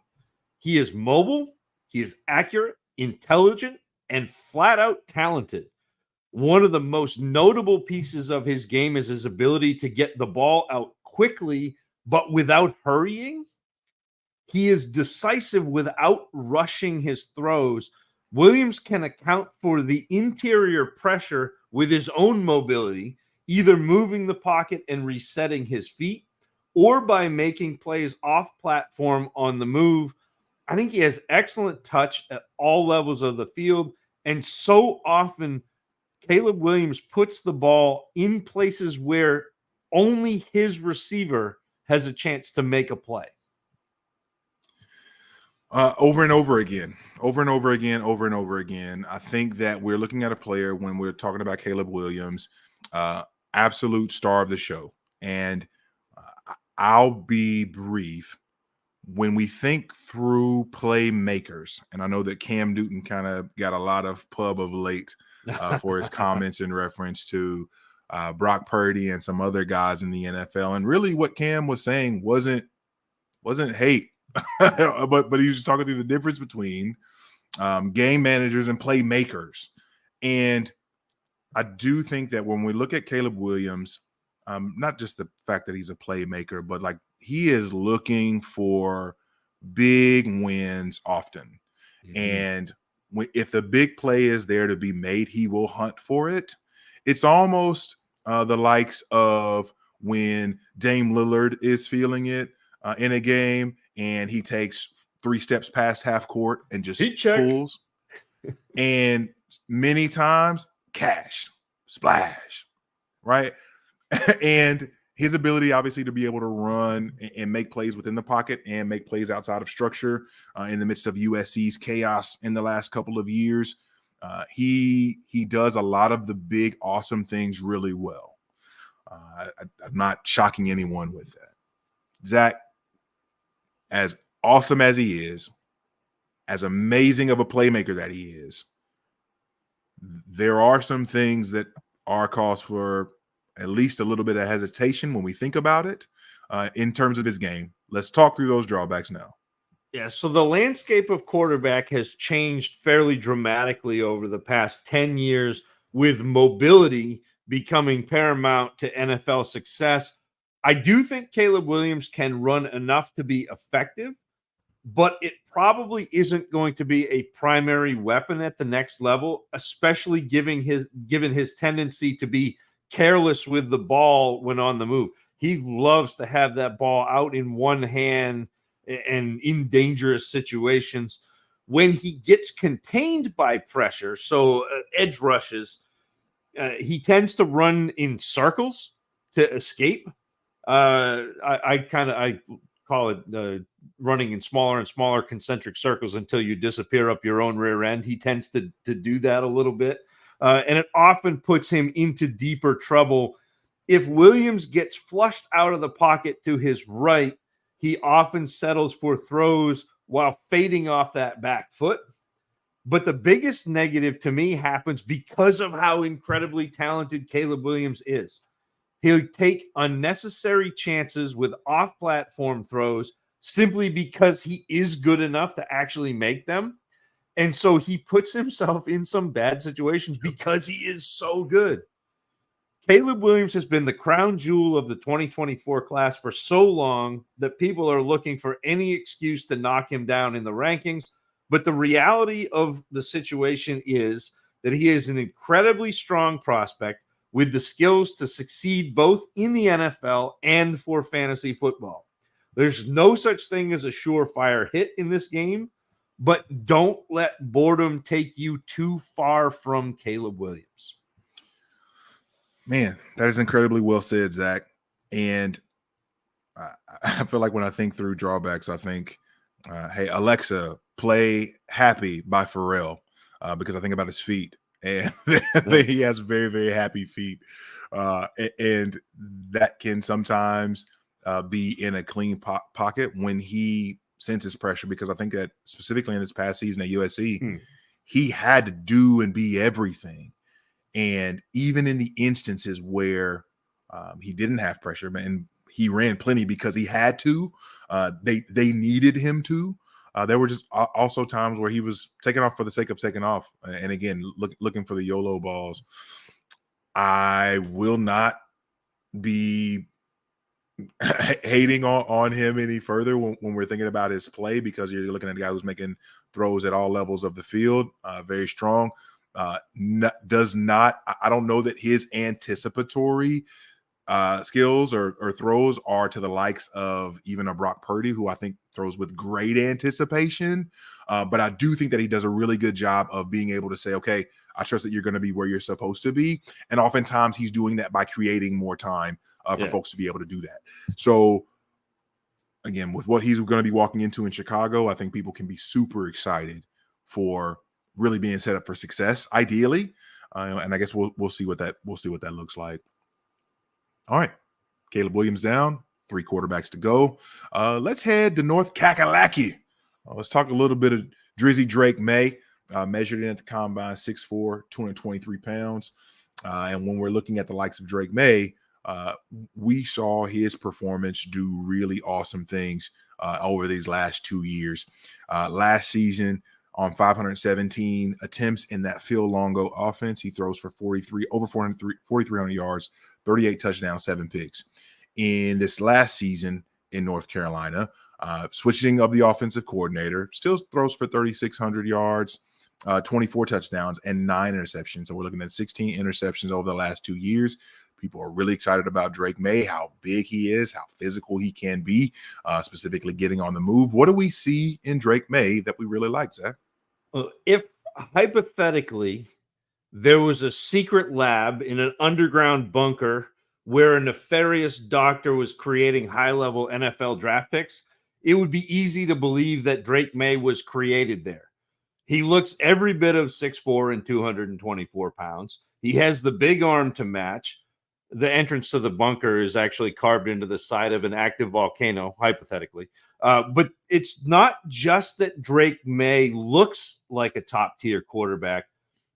He is mobile, he is accurate, intelligent, and flat out talented. One of the most notable pieces of his game is his ability to get the ball out quickly, but without hurrying. He is decisive without rushing his throws. Williams can account for the interior pressure with his own mobility, either moving the pocket and resetting his feet, or by making plays off platform on the move. I think he has excellent touch at all levels of the field, and so often Caleb Williams puts the ball in places where only his receiver has a chance to make a play. Over and over again. I think that we're looking at a player when we're talking about Caleb Williams, absolute star of the show. And I'll be brief. When we think through playmakers, and I know that Cam Newton kind of got a lot of pub of late for his comments in reference to Brock Purdy and some other guys in the NFL. And really what Cam was saying wasn't hate, but he was just talking through the difference between game managers and playmakers. And I do think that when we look at Caleb Williams, not just the fact that he's a playmaker, but like he is looking for big wins often. Mm-hmm. And if the big play is there to be made, he will hunt for it. It's almost the likes of when Dame Lillard is feeling it in a game and he takes 3 steps past half court and just pulls. And many times, cash, splash, right? And his ability, obviously, to be able to run and make plays within the pocket and make plays outside of structure in the midst of USC's chaos in the last couple of years. He does a lot of the big, awesome things really well. I'm not shocking anyone with that. Zach, as awesome as he is, as amazing of a playmaker that he is, there are some things that are cause for at least a little bit of hesitation when we think about it in terms of his game. Let's talk through those drawbacks now. Yeah, so the landscape of quarterback has changed fairly dramatically over the past 10 years, with mobility becoming paramount to NFL success. I do think Caleb Williams can run enough to be effective, but it probably isn't going to be a primary weapon at the next level, especially given his tendency to be careless with the ball when on the move. He loves to have that ball out in one hand and in dangerous situations. When he gets contained by pressure, so edge rushes, he tends to run in circles to escape. I call it running in smaller and smaller concentric circles until you disappear up your own rear end. He tends to do that a little bit, and it often puts him into deeper trouble. If Williams gets flushed out of the pocket to his right, he often settles for throws while fading off that back foot. But the biggest negative to me happens because of how incredibly talented Caleb Williams is. He'll take unnecessary chances with off-platform throws simply because he is good enough to actually make them. And so he puts himself in some bad situations because he is so good. Caleb Williams has been the crown jewel of the 2024 class for so long that people are looking for any excuse to knock him down in the rankings. But the reality of the situation is that he is an incredibly strong prospect with the skills to succeed both in the NFL and for fantasy football. There's no such thing as a surefire hit in this game, but don't let boredom take you too far from Caleb Williams. Man, that is incredibly well said, Zach. And I feel like when I think through drawbacks, I think, hey, Alexa, play Happy by Pharrell, because I think about his feet. And he has very, very happy feet. And that can sometimes be in a clean pocket when he senses pressure, because I think that specifically in this past season at USC, he had to do and be everything. And even in the instances where he didn't have pressure, and he ran plenty because he had to, they needed him to. There were just also times where he was taking off for the sake of taking off. And again, looking for the YOLO balls. I will not be hating on him any further when we're thinking about his play, because you're looking at a guy who's making throws at all levels of the field, very strong. I don't know that his anticipatory skills or throws are to the likes of even a Brock Purdy, who I think throws with great anticipation. But I do think that he does a really good job of being able to say, okay, I trust that you're going to be where you're supposed to be. And oftentimes he's doing that by creating more time for folks to be able to do that. So again, with what he's going to be walking into in Chicago, I think people can be super excited for really being set up for success, ideally. And I guess we'll see what that looks like. All right, Caleb Williams down, 3 quarterbacks to go. Let's head to North Kakalaki. Let's talk a little bit of Drizzy Drake Maye. Measured in at the combine, 6'4", 223 pounds. And when we're looking at the likes of Drake Maye, we saw his performance do really awesome things over these last 2 years. Last season, on 517 attempts in that Phil Longo offense, he throws for 4,300 yards, 38 touchdowns, 7 picks. In this last season in North Carolina, switching of the offensive coordinator, still throws for 3,600 yards, 24 touchdowns, and 9 interceptions. So we're looking at 16 interceptions over the last 2 years. People are really excited about Drake Maye, how big he is, how physical he can be, specifically getting on the move. What do we see in Drake Maye that we really like, Zach? If hypothetically there was a secret lab in an underground bunker where a nefarious doctor was creating high-level NFL draft picks, it would be easy to believe that Drake Maye was created there. He looks every bit of 6'4" and 224 pounds. He has the big arm to match. The entrance to the bunker is actually carved into the side of an active volcano, hypothetically. But it's not just that Drake Maye looks like a top-tier quarterback.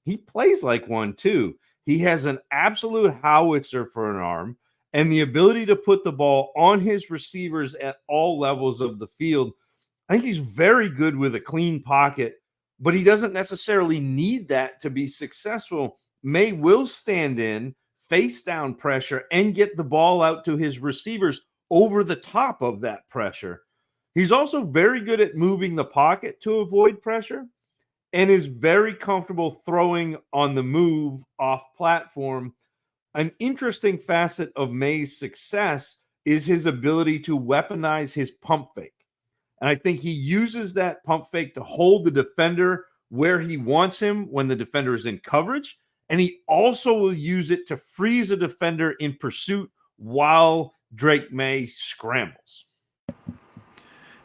He plays like one, too. He has an absolute howitzer for an arm and the ability to put the ball on his receivers at all levels of the field. I think he's very good with a clean pocket, but he doesn't necessarily need that to be successful. Maye will stand in, face down pressure, and get the ball out to his receivers over the top of that pressure. He's also very good at moving the pocket to avoid pressure and is very comfortable throwing on the move off platform. An interesting facet of Maye's success is his ability to weaponize his pump fake. And I think he uses that pump fake to hold the defender where he wants him when the defender is in coverage. And he also will use it to freeze a defender in pursuit while Drake Maye scrambles.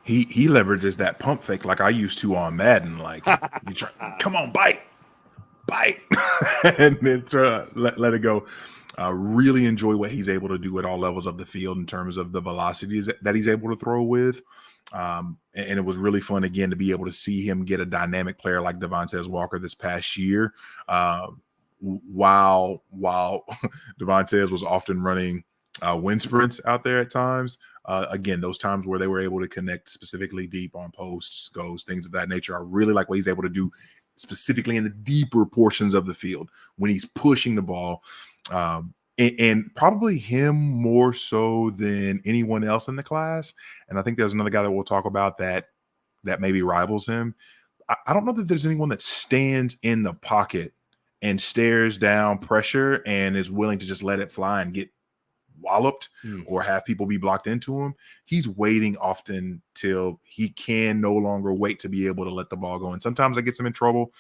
He leverages that pump fake like I used to on Madden. Like, you try, come on, bite, and then let it go. Really enjoy what he's able to do at all levels of the field in terms of the velocities that he's able to throw with. And it was really fun, again, to be able to see him get a dynamic player like Devontae Walker this past year. While Devontae was often running wind sprints out there at times. Again, those times where they were able to connect specifically deep on posts, goes, things of that nature. I really like what he's able to do specifically in the deeper portions of the field when he's pushing the ball. And probably him more so than anyone else in the class. And I think there's another guy that we'll talk about that maybe rivals him. I don't know that there's anyone that stands in the pocket and stares down pressure and is willing to just let it fly and get walloped or have people be blocked into him. He's waiting often till he can no longer wait to be able to let the ball go. And sometimes that gets him in trouble.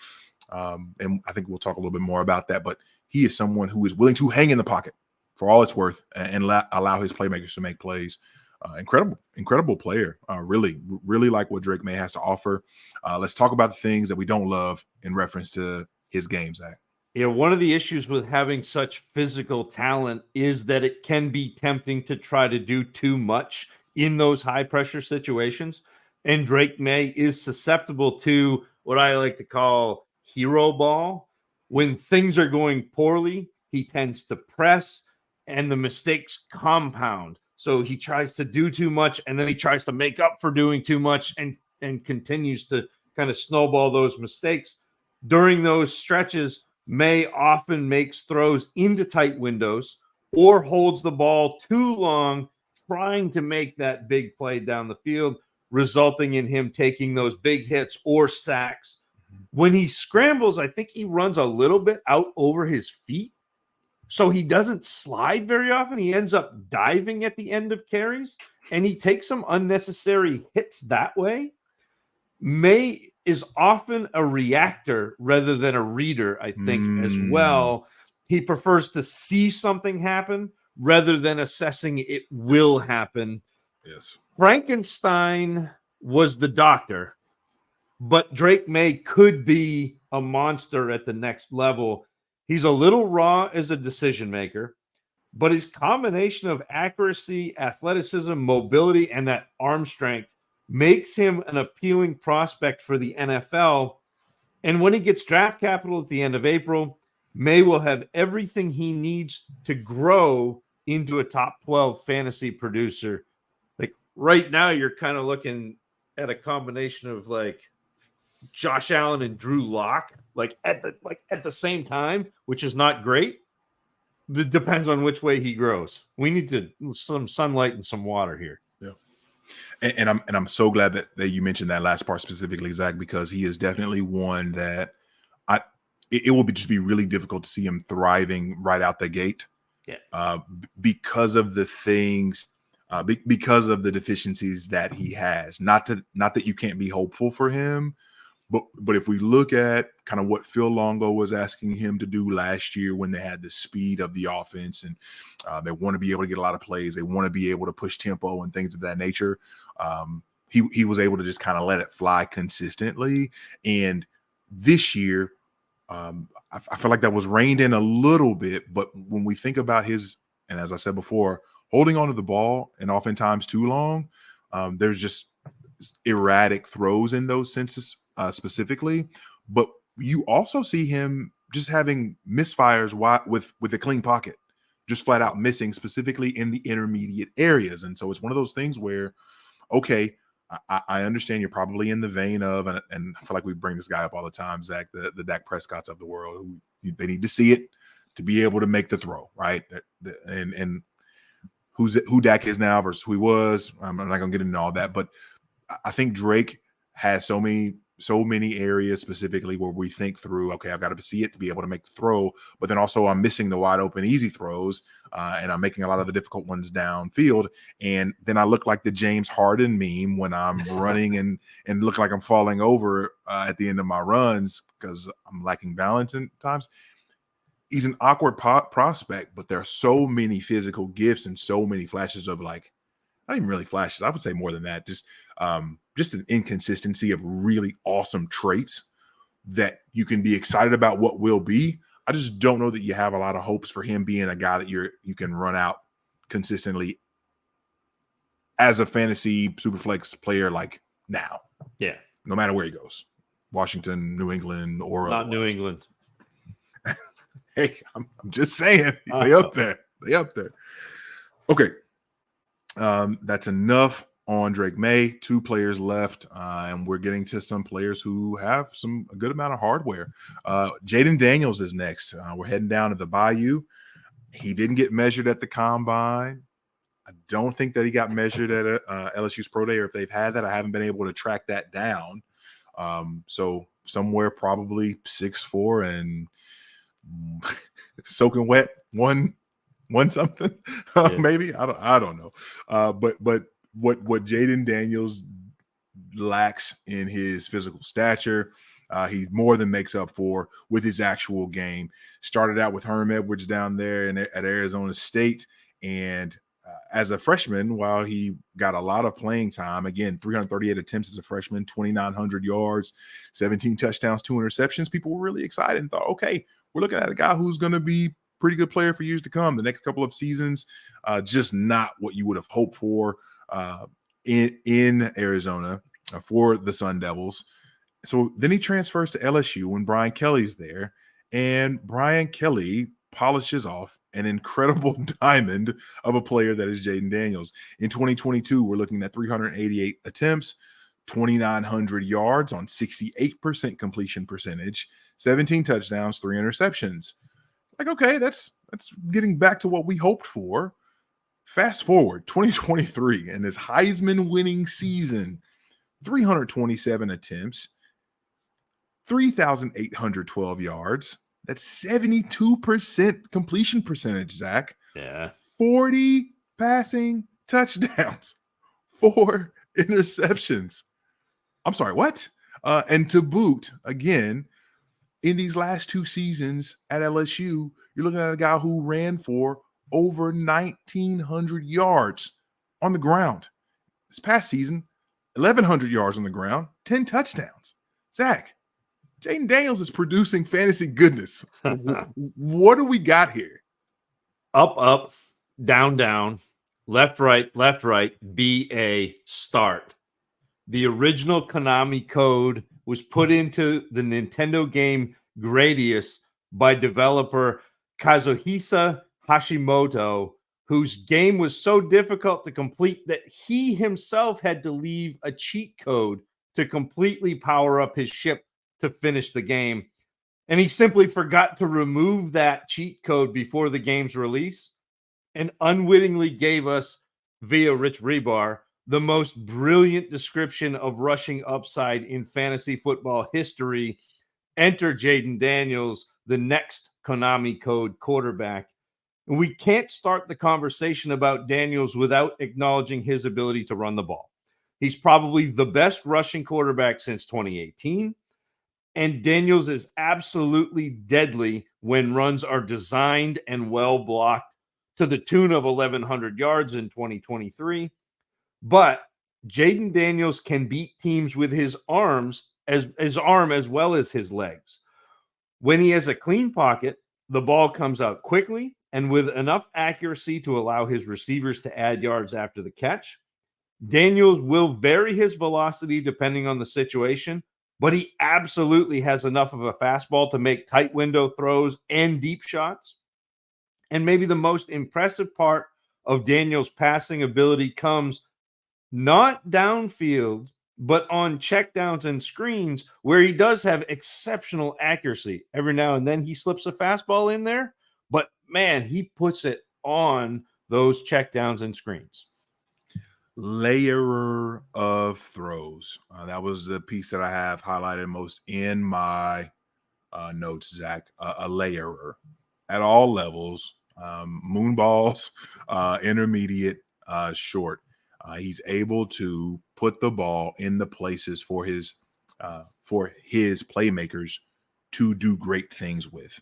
And I think we'll talk a little bit more about that. But he is someone who is willing to hang in the pocket for all it's worth and allow his playmakers to make plays. Incredible player. Really like what Drake Maye has to offer. Let's talk about the things that we don't love in reference to his game, Zach. Yeah, one of the issues with having such physical talent is that it can be tempting to try to do too much in those high pressure situations. And Drake Maye is susceptible to what I like to call hero ball. When things are going poorly, he tends to press and the mistakes compound. So he tries to do too much and then he tries to make up for doing too much and continues to kind of snowball those mistakes. During those stretches, Maye often makes throws into tight windows or holds the ball too long, trying to make that big play down the field, resulting in him taking those big hits or sacks. When he scrambles, I think he runs a little bit out over his feet. So he doesn't slide very often. He ends up diving at the end of carries, and he takes some unnecessary hits that way. Maye is often a reactor rather than a reader, I think, as well. He prefers to see something happen rather than assessing it will happen. Yes. Frankenstein was the doctor, but Drake Maye could be a monster at the next level. He's a little raw as a decision maker, but his combination of accuracy, athleticism, mobility, and that arm strength makes him an appealing prospect for the NFL. And when he gets draft capital at the end of April, Maye will have everything he needs to grow into a top 12 fantasy producer. Like right now, you're kind of looking at a combination of like Josh Allen and Drew Lock, at the same time, which is not great. It depends on which way he grows. We need some sunlight and some water here. And I'm so glad that you mentioned that last part specifically, Zach, because he is definitely one that it will just be really difficult to see him thriving right out the gate. Yeah. Because of the things, because of the deficiencies that he has. Not that you can't be hopeful for him, but if we look at kind of what Phil Longo was asking him to do last year when they had the speed of the offense and they want to be able to get a lot of plays, they want to be able to push tempo and things of that nature. He was able to just kind of let it fly consistently. And this year, I feel like that was reined in a little bit. But when we think about his, and as I said before, holding onto the ball and oftentimes too long, there's just erratic throws in those senses specifically. But you also see him just having misfires with a clean pocket, just flat out missing, specifically in the intermediate areas. And so it's one of those things where, okay, I understand you're probably in the vein of, and I feel like we bring this guy up all the time, Zach, the Dak Prescotts of the world, who they need to see it to be able to make the throw, right? And who Dak is now versus who he was. I'm not gonna get into all that, but I think Drake has so many areas specifically where we think through, okay, I've got to see it to be able to make the throw, but then also I'm missing the wide open easy throws, and I'm making a lot of the difficult ones downfield, and then I look like the James Harden meme when I'm running and look like I'm falling over at the end of my runs because I'm lacking balance in times. He's an awkward prospect, but there are so many physical gifts and so many flashes of, like, not even really flashes, I would say more than that, just an inconsistency of really awesome traits that you can be excited about what will be. I just don't know that you have a lot of hopes for him being a guy that you can run out consistently as a fantasy superflex player, like now. Yeah. No matter where he goes. Washington, New England, or not otherwise. New England. Hey, I'm just saying, they up there. Okay. That's enough on Drake Maye. 2 players left, and we're getting to some players who have a good amount of hardware. Jayden Daniels is next. We're heading down to the Bayou. He didn't get measured at the Combine. I don't think that he got measured at LSU's Pro Day, or if they've had that, I haven't been able to track that down. So somewhere probably 6'4" and soaking wet, one something, maybe. I don't know. But what Jayden Daniels lacks in his physical stature, he more than makes up for with his actual game. Started out with Herm Edwards down there at Arizona State, and as a freshman, while he got a lot of playing time, again, 338 attempts as a freshman, 2,900 yards, 17 touchdowns, 2 interceptions, people were really excited and thought, okay, we're looking at a guy who's going to be pretty good player for years to come. The next couple of seasons, just not what you would have hoped for in Arizona for the Sun Devils. So then he transfers to LSU when Brian Kelly's there, and Brian Kelly polishes off an incredible diamond of a player that is Jayden Daniels. In 2022, we're looking at 388 attempts, 2,900 yards on 68% completion percentage, 17 touchdowns, 3 interceptions. Like, okay, that's getting back to what we hoped for. Fast forward, 2023, and his Heisman winning season, 327 attempts, 3,812 yards. That's 72% completion percentage, Zach. Yeah. 40 passing touchdowns, 4 interceptions. I'm sorry, what? And to boot, again, in these last 2 seasons at LSU, you're looking at a guy who ran for over 1,900 yards on the ground. This past season, 1,100 yards on the ground, 10 touchdowns. Zach, Jayden Daniels is producing fantasy goodness. What do we got here? Up, up, down, down, left, right, BA, start. The original Konami code was put into the Nintendo game Gradius by developer Kazuhisa Hashimoto, whose game was so difficult to complete that he himself had to leave a cheat code to completely power up his ship to finish the game. And he simply forgot to remove that cheat code before the game's release and unwittingly gave us, via Rich Rebar, the most brilliant description of rushing upside in fantasy football history. Enter Jayden Daniels, the next Konami code quarterback. And we can't start the conversation about Daniels without acknowledging his ability to run the ball. He's probably the best rushing quarterback since 2018. And Daniels is absolutely deadly when runs are designed and well blocked, to the tune of 1,100 yards in 2023. But Jayden Daniels can beat teams with his arms, as well as his legs. When he has a clean pocket, the ball comes out quickly and with enough accuracy to allow his receivers to add yards after the catch. Daniels will vary his velocity depending on the situation, but he absolutely has enough of a fastball to make tight window throws and deep shots. And maybe the most impressive part of Daniels' passing ability comes not downfield, but on checkdowns and screens where he does have exceptional accuracy. Every now and then he slips a fastball in there, but man, he puts it on those checkdowns and screens. Layerer of throws. That was the piece that I have highlighted most in my notes, Zach. A layerer at all levels, moonballs, intermediate, short. He's able to put the ball in the places for his playmakers to do great things with.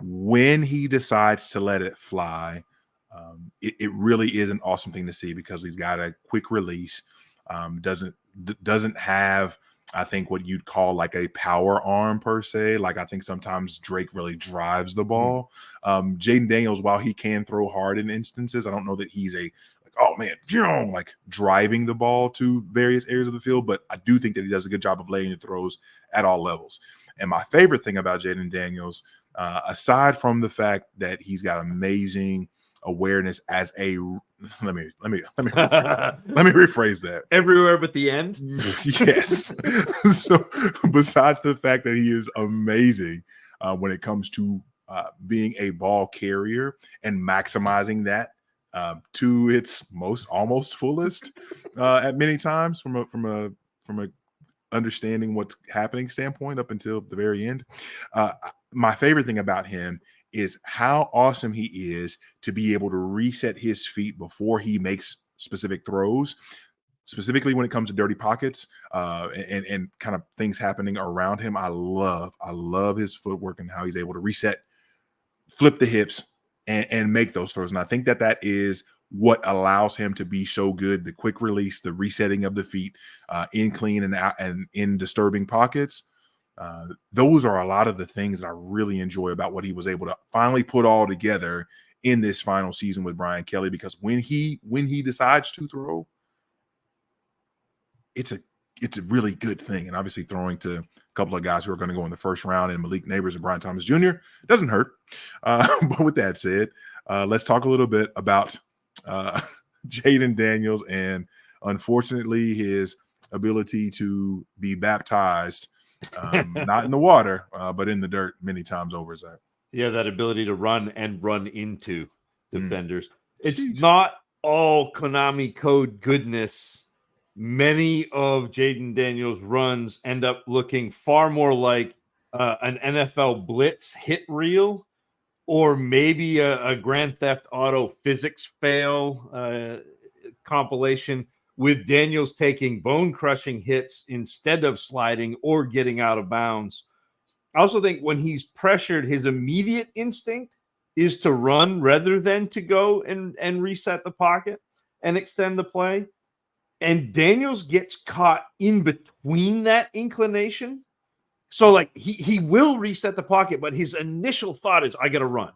When he decides to let it fly, it really is an awesome thing to see because he's got a quick release. Doesn't have, I think, what you'd call like a power arm per se. Like I think sometimes Drake really drives the ball. Jayden Daniels, while he can throw hard in instances, I don't know that he's oh man, like driving the ball to various areas of the field. But I do think that he does a good job of laying the throws at all levels. And my favorite thing about Jayden Daniels, aside from the fact that he's got amazing awareness as a let me rephrase that. Everywhere but the end. Yes. So besides the fact that he is amazing when it comes to being a ball carrier and maximizing that to its almost fullest at many times from a understanding what's happening standpoint up until the very end. My favorite thing about him is how awesome he is to be able to reset his feet before he makes specific throws, specifically when it comes to dirty pockets and kind of things happening around him. I love his footwork and how he's able to reset, flip the hips, and make those throws. And I think that is what allows him to be so good. The quick release, the resetting of the feet in clean and out and in disturbing pockets. Those are a lot of the things that I really enjoy about what he was able to finally put all together in this final season with Brian Kelly, because when he decides to throw, it's a really good thing. And obviously throwing to a couple of guys who are going to go in the first round and Malik Neighbors and Brian Thomas Jr. doesn't hurt. But with that said, let's talk a little bit about Jayden Daniels and unfortunately his ability to be baptized not in the water, but in the dirt many times over, Zach. Yeah, that ability to run and run into defenders. It's not all Konami code goodness. Many of Jayden Daniels' runs end up looking far more like an NFL blitz hit reel or maybe a Grand Theft Auto physics fail compilation, with Daniels taking bone-crushing hits instead of sliding or getting out of bounds. I also think when he's pressured, his immediate instinct is to run rather than to go and reset the pocket and extend the play. And Daniels gets caught in between that inclination. So, like, he will reset the pocket, but his initial thought is, I got to run.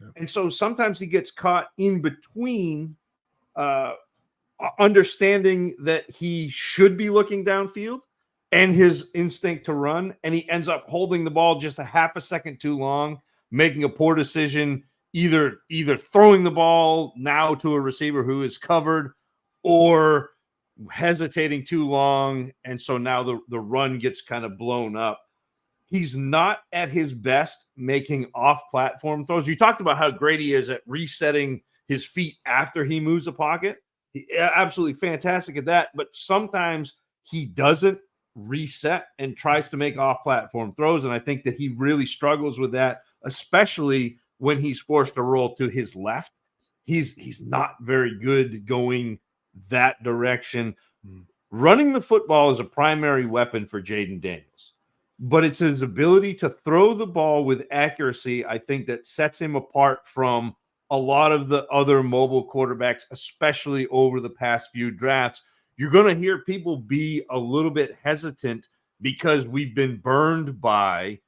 Yeah. And so sometimes he gets caught in between understanding that he should be looking downfield and his instinct to run, and he ends up holding the ball just a half a second too long, making a poor decision, either throwing the ball now to a receiver who is covered or hesitating too long, and so now the run gets kind of blown up. He's not at his best making off-platform throws. You talked about how great he is at resetting his feet after he moves a pocket. Absolutely fantastic at that, but sometimes he doesn't reset and tries to make off-platform throws, and I think that he really struggles with that, especially when he's forced to roll to his left. He's not very good going that direction. Running the football is a primary weapon for Jayden Daniels, but it's his ability to throw the ball with accuracy, I think, that sets him apart from a lot of the other mobile quarterbacks, especially over the past few drafts. You're going to hear people be a little bit hesitant because we've been burned by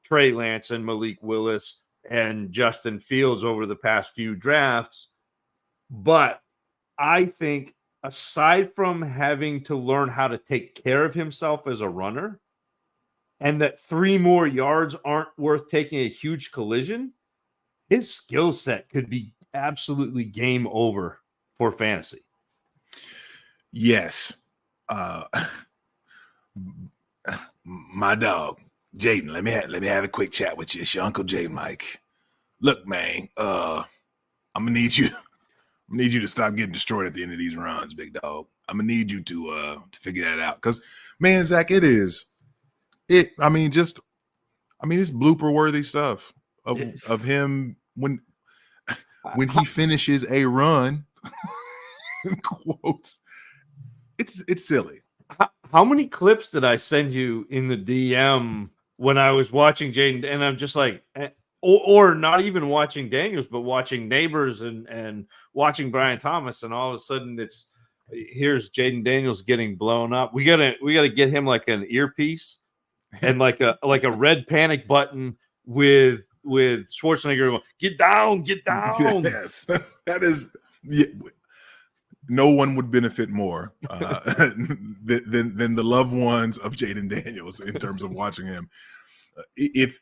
Trey Lance and Malik Willis and Justin Fields over the past few drafts. But I think aside from having to learn how to take care of himself as a runner, and that 3 more yards aren't worth taking a huge collision, his skill set could be absolutely game over for fantasy. Yes. My dog, Jayden, let me have a quick chat with you. It's your Uncle JMic. Look, man, I'm gonna need you. I'm gonna need you to stop getting destroyed at the end of these runs, big dog. I'm gonna need you to figure that out. Cause man, Zach, it's blooper worthy stuff of him when he finishes a run. Quotes. It's silly. How many clips did I send you in the DM when I was watching Jayden? And I'm just like, or not even watching Daniels, but watching Neighbors and watching Brian Thomas, and all of a sudden here's Jayden Daniels getting blown up. We gotta get him like an earpiece and like a red panic button with Schwarzenegger going, get down. Yes, that is. Yeah. No one would benefit more than the loved ones of Jayden Daniels in terms of watching him. If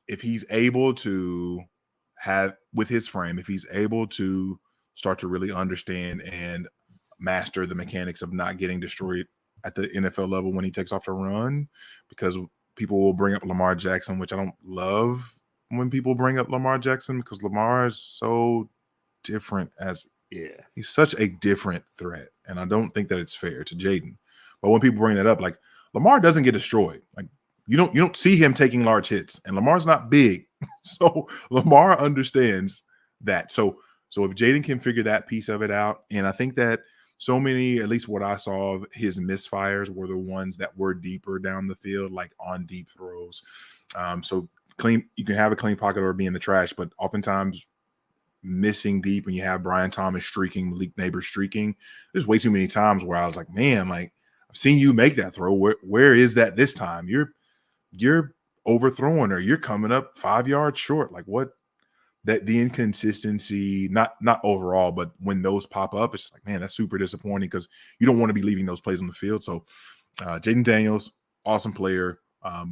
he's able to have with his frame, if he's able to start to really understand and master the mechanics of not getting destroyed at the NFL level when he takes off to run, because people will bring up Lamar Jackson, which I don't love when people bring up Lamar Jackson, because Lamar is so different he's such a different threat, and I don't think that it's fair to Jayden. But when people bring that up, like Lamar doesn't get destroyed. Like you don't see him taking large hits, and Lamar's not big, so Lamar understands that. So if Jayden can figure that piece of it out, and I think that so many, at least what I saw of his misfires, were the ones that were deeper down the field, like on deep throws. So clean, you can have a clean pocket or be in the trash, but oftentimes missing deep when you have Brian Thomas streaking, Malik Neighbors streaking. There's way too many times where I was like, man, like I've seen you make that throw. Where is that this time? You're overthrowing, or you're coming up 5 yards short. Like what? That the inconsistency, not overall, but when those pop up, it's like, man, that's super disappointing, because you don't want to be leaving those plays on the field. So Jayden Daniels, awesome player. I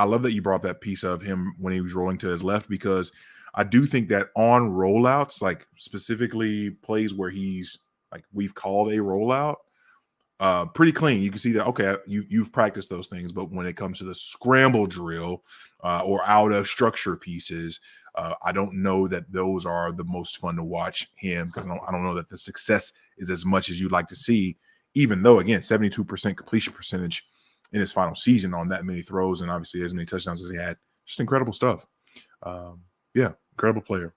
love that you brought that piece of him when he was rolling to his left, because I do think that on rollouts, like specifically plays where he's like we've called a rollout, pretty clean. You can see that, okay, you've practiced those things, but when it comes to the scramble drill or out of structure pieces, I don't know that those are the most fun to watch him, because I don't know that the success is as much as you'd like to see, even though, again, 72% completion percentage in his final season on that many throws, and obviously as many touchdowns as he had. Just incredible stuff. Incredible player.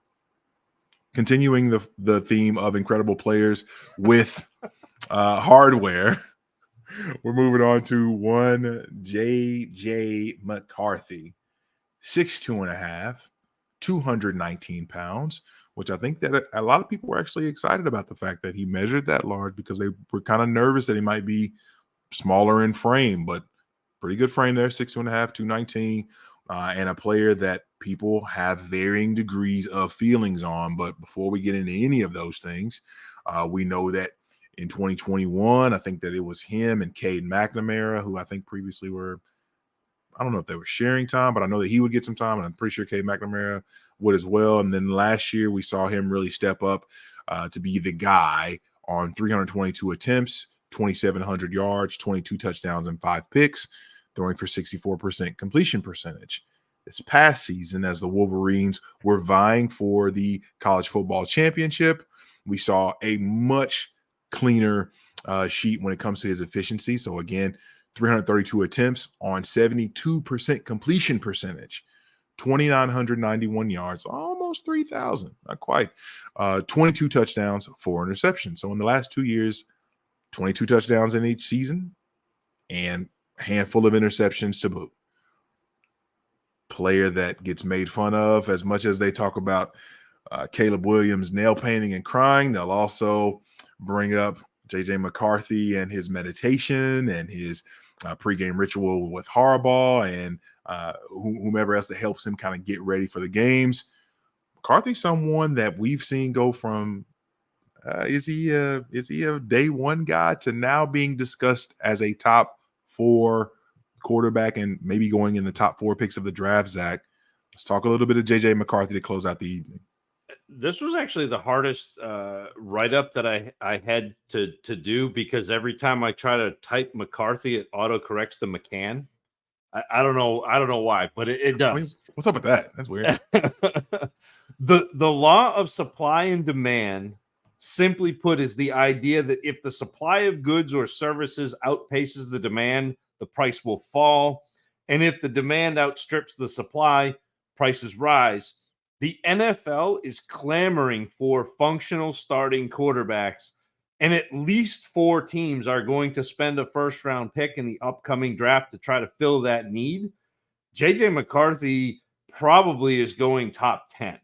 Continuing the theme of incredible players with hardware, we're moving on to one J.J. McCarthy, 6'2.5", 219 pounds, which I think that a lot of people were actually excited about the fact that he measured that large, because they were kind of nervous that he might be smaller in frame, but pretty good frame there, 6'2.5", 219, and a player that people have varying degrees of feelings on. But before we get into any of those things, we know that in 2021, I think that it was him and Cade McNamara, who I think previously were, I don't know if they were sharing time, but I know that he would get some time, and I'm pretty sure Cade McNamara would as well. And then last year, we saw him really step up to be the guy on 322 attempts, 2,700 yards, 22 touchdowns, and 5 picks, throwing for 64% completion percentage. This past season, as the Wolverines were vying for the college football championship, we saw a much cleaner sheet when it comes to his efficiency. So again, 332 attempts on 72% completion percentage, 2,991 yards, almost 3,000, not quite, 22 touchdowns, 4 interceptions. So in the last 2 years, 22 touchdowns in each season and a handful of interceptions to boot. Player that gets made fun of as much as they talk about Caleb Williams nail painting and crying. They'll also bring up JJ McCarthy and his meditation and his pregame ritual with Harbaugh and whomever else that helps him kind of get ready for the games. McCarthy's someone that we've seen go from is he a day one guy to now being discussed as a top 4 quarterback and maybe going in the top 4 picks of the draft, Zach. Let's talk a little bit of JJ McCarthy to close out the evening. This was actually the hardest write-up that I had to do, because every time I try to type McCarthy, it autocorrects to McCann. I don't know why, but it I mean, does. what's up with that? That's weird. The law of supply and demand, simply put, is the idea that if the supply of goods or services outpaces the demand, the price will fall. And if the demand outstrips the supply, prices rise. The NFL is clamoring for functional starting quarterbacks, and at least 4 teams are going to spend a first round pick in the upcoming draft to try to fill that need. JJ McCarthy probably is going top 10.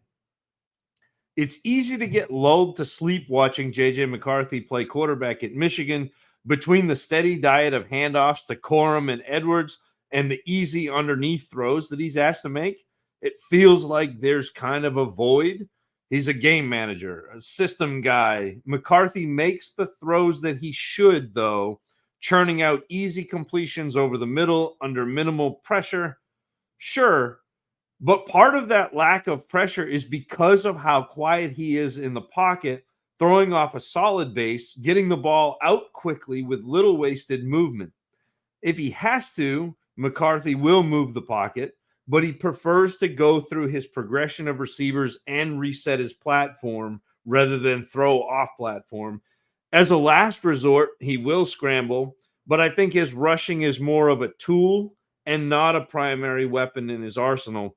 It's easy to get lulled to sleep watching JJ McCarthy play quarterback at Michigan. Between the steady diet of handoffs to Corum and Edwards and the easy underneath throws that he's asked to make, it feels like there's kind of a void. He's a game manager, a system guy. McCarthy makes the throws that he should, though, churning out easy completions over the middle under minimal pressure. Sure, but part of that lack of pressure is because of how quiet he is in the pocket, throwing off a solid base, getting the ball out quickly with little wasted movement. If he has to, McCarthy will move the pocket, but he prefers to go through his progression of receivers and reset his platform rather than throw off platform. As a last resort, he will scramble, but I think his rushing is more of a tool and not a primary weapon in his arsenal.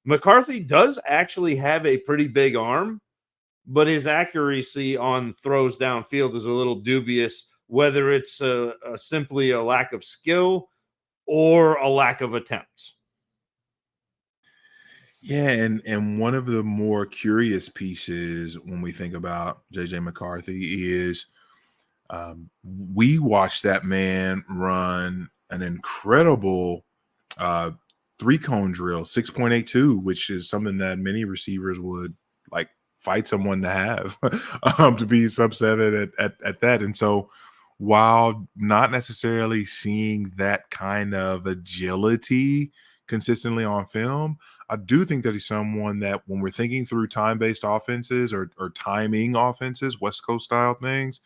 McCarthy does actually have a pretty big arm, but his accuracy on throws downfield is a little dubious, whether it's simply a lack of skill or a lack of attempts. Yeah, and one of the more curious pieces when we think about JJ McCarthy is we watched that man run an incredible 3-cone drill, 6.82, which is something that many receivers would like fight someone to have to be sub 7 at that. And so while not necessarily seeing that kind of agility consistently on film, I do think that he's someone that when we're thinking through time-based offenses or timing offenses, West Coast style things,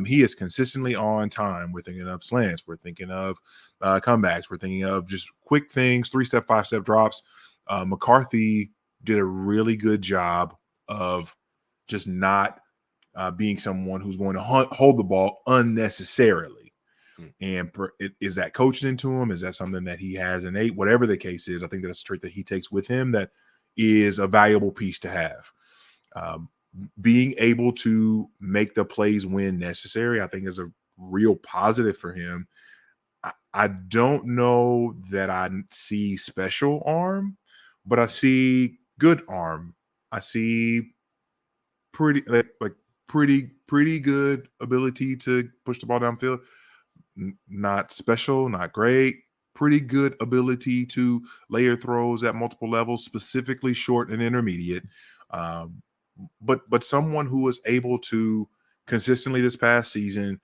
he is consistently on time. We're thinking of slants. We're thinking of comebacks. We're thinking of just quick things, 3-step, 5-step drops. McCarthy did a really good job of just not being someone who's going to hold the ball unnecessarily. And is that coached into him? Is that something that he has innate? Whatever the case is, I think that's a trait that he takes with him that is a valuable piece to have. Being able to make the plays when necessary, I think is a real positive for him. I don't know that I see special arm, but I see good arm. I see pretty pretty good ability to push the ball downfield. Not special, not great. Pretty good ability to layer throws at multiple levels, specifically short and intermediate. But someone who was able to consistently this past season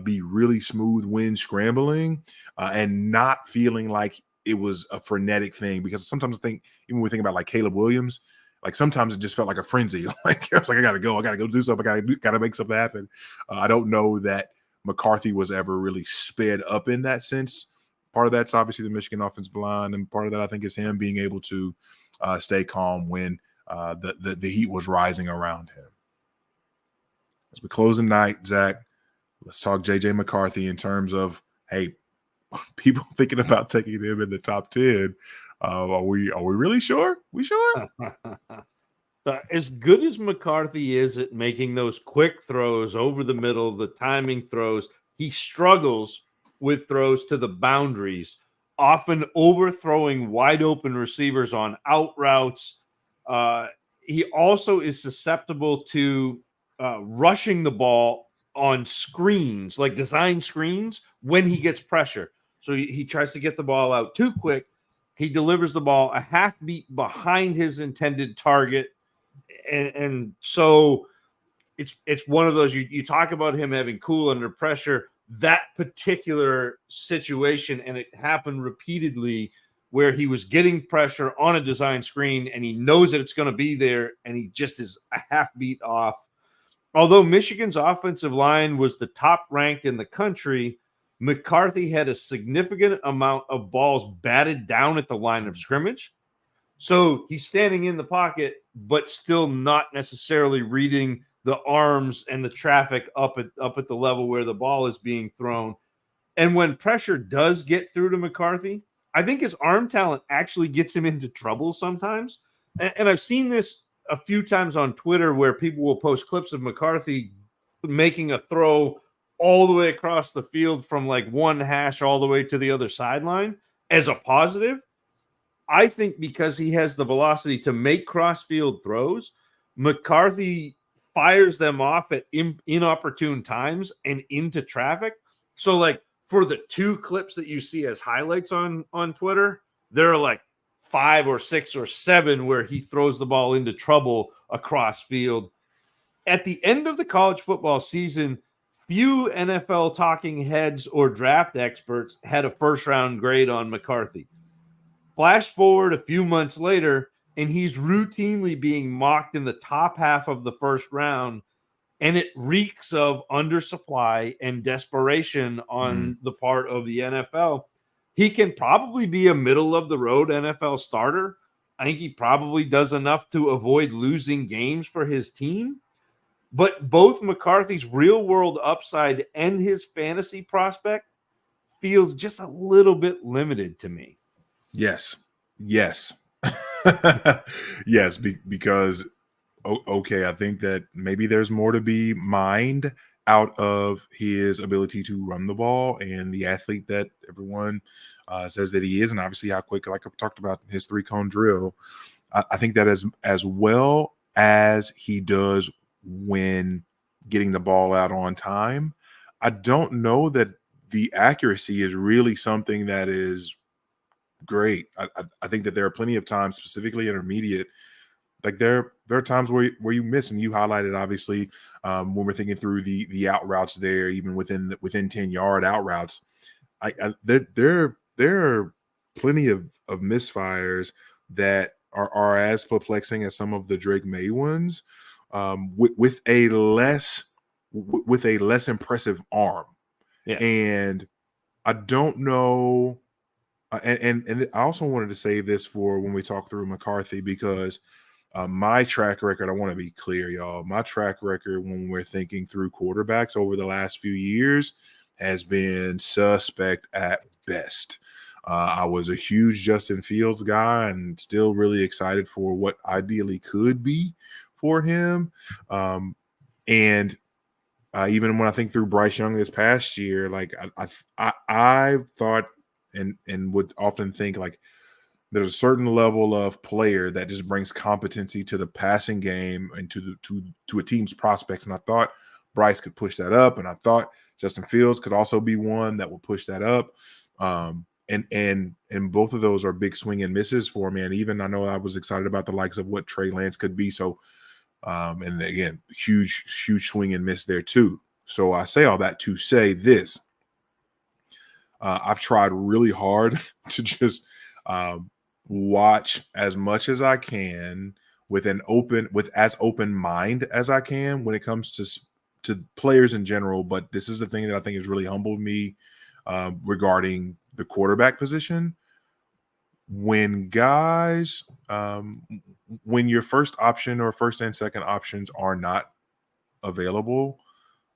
be really smooth when scrambling and not feeling like it was a frenetic thing. Because sometimes I think, even when we think about like Caleb Williams, like sometimes it just felt like a frenzy. Like I was like, I gotta go do something, I gotta make something happen. I don't know that McCarthy was ever really sped up in that sense. Part of that's obviously the Michigan offensive line, and part of that I think is him being able to stay calm when the heat was rising around him. As we close the night, Zach, let's talk JJ McCarthy in terms of, hey, people thinking about taking him in the top 10. Are we really sure? We sure? As good as McCarthy is at making those quick throws over the middle, the timing throws, he struggles with throws to the boundaries, often overthrowing wide open receivers on out routes. He also is susceptible to rushing the ball on screens, like design screens, when he gets pressure. So he tries to get the ball out too quick. He delivers the ball a half beat behind his intended target. And so it's one of those, you talk about him having cool under pressure. That particular situation, and it happened repeatedly, where he was getting pressure on a design screen and he knows that it's going to be there and he just is a half beat off. Although Michigan's offensive line was the top ranked in the country, McCarthy had a significant amount of balls batted down at the line of scrimmage. So he's standing in the pocket, but still not necessarily reading the arms and the traffic up at the level where the ball is being thrown. And when pressure does get through to McCarthy, I think his arm talent actually gets him into trouble sometimes. And I've seen this a few times on Twitter where people will post clips of McCarthy making a throw all the way across the field from like one hash all the way to the other sideline as a positive. I think because he has the velocity to make cross-field throws, McCarthy fires them off at inopportune times and into traffic. So, like, for the two clips that you see as highlights on Twitter, there are like 5 or 6 or 7 where he throws the ball into trouble across field. At the end of the college football season, few NFL talking heads or draft experts had a first-round grade on McCarthy. Flash forward a few months later, and he's routinely being mocked in the top half of the first round, and it reeks of undersupply and desperation on the part of the NFL. He can probably be a middle-of-the-road NFL starter. I think he probably does enough to avoid losing games for his team. But both McCarthy's real-world upside and his fantasy prospect feels just a little bit limited to me. Yes. Yes. Yes, because, okay, I think that maybe there's more to be mined out of his ability to run the ball and the athlete that everyone says that he is, and obviously how quick, like I talked about, his 3-cone drill. I think that as well as he does when getting the ball out on time, I don't know that the accuracy is really something that is great. I think that there are plenty of times, specifically intermediate, like there are times where you miss, and you highlighted obviously when we're thinking through the out routes there, even within 10-yard out routes. There are plenty of misfires that are as perplexing as some of the Drake Maye ones, with a less impressive arm. Yeah. And I don't know. And I also wanted to save this for when we talk through McCarthy, because my track record, I want to be clear, y'all. My track record when we're thinking through quarterbacks over the last few years has been suspect at best. I was a huge Justin Fields guy and still really excited for what ideally could be for him. And even when I think through Bryce Young this past year, like I thought and would often think like there's a certain level of player that just brings competency to the passing game and to a team's prospects. And I thought Bryce could push that up, and I thought Justin Fields could also be one that would push that up. And both of those are big swing and misses for me. And even I know I was excited about the likes of what Trey Lance could be. So, and again, huge swing and miss there too. So I say all that to say this. I've tried really hard to just watch as much as I can with as open mind as I can when it comes to players in general. But this is the thing that I think has really humbled me regarding the quarterback position. When guys, when your first option or first and second options are not available,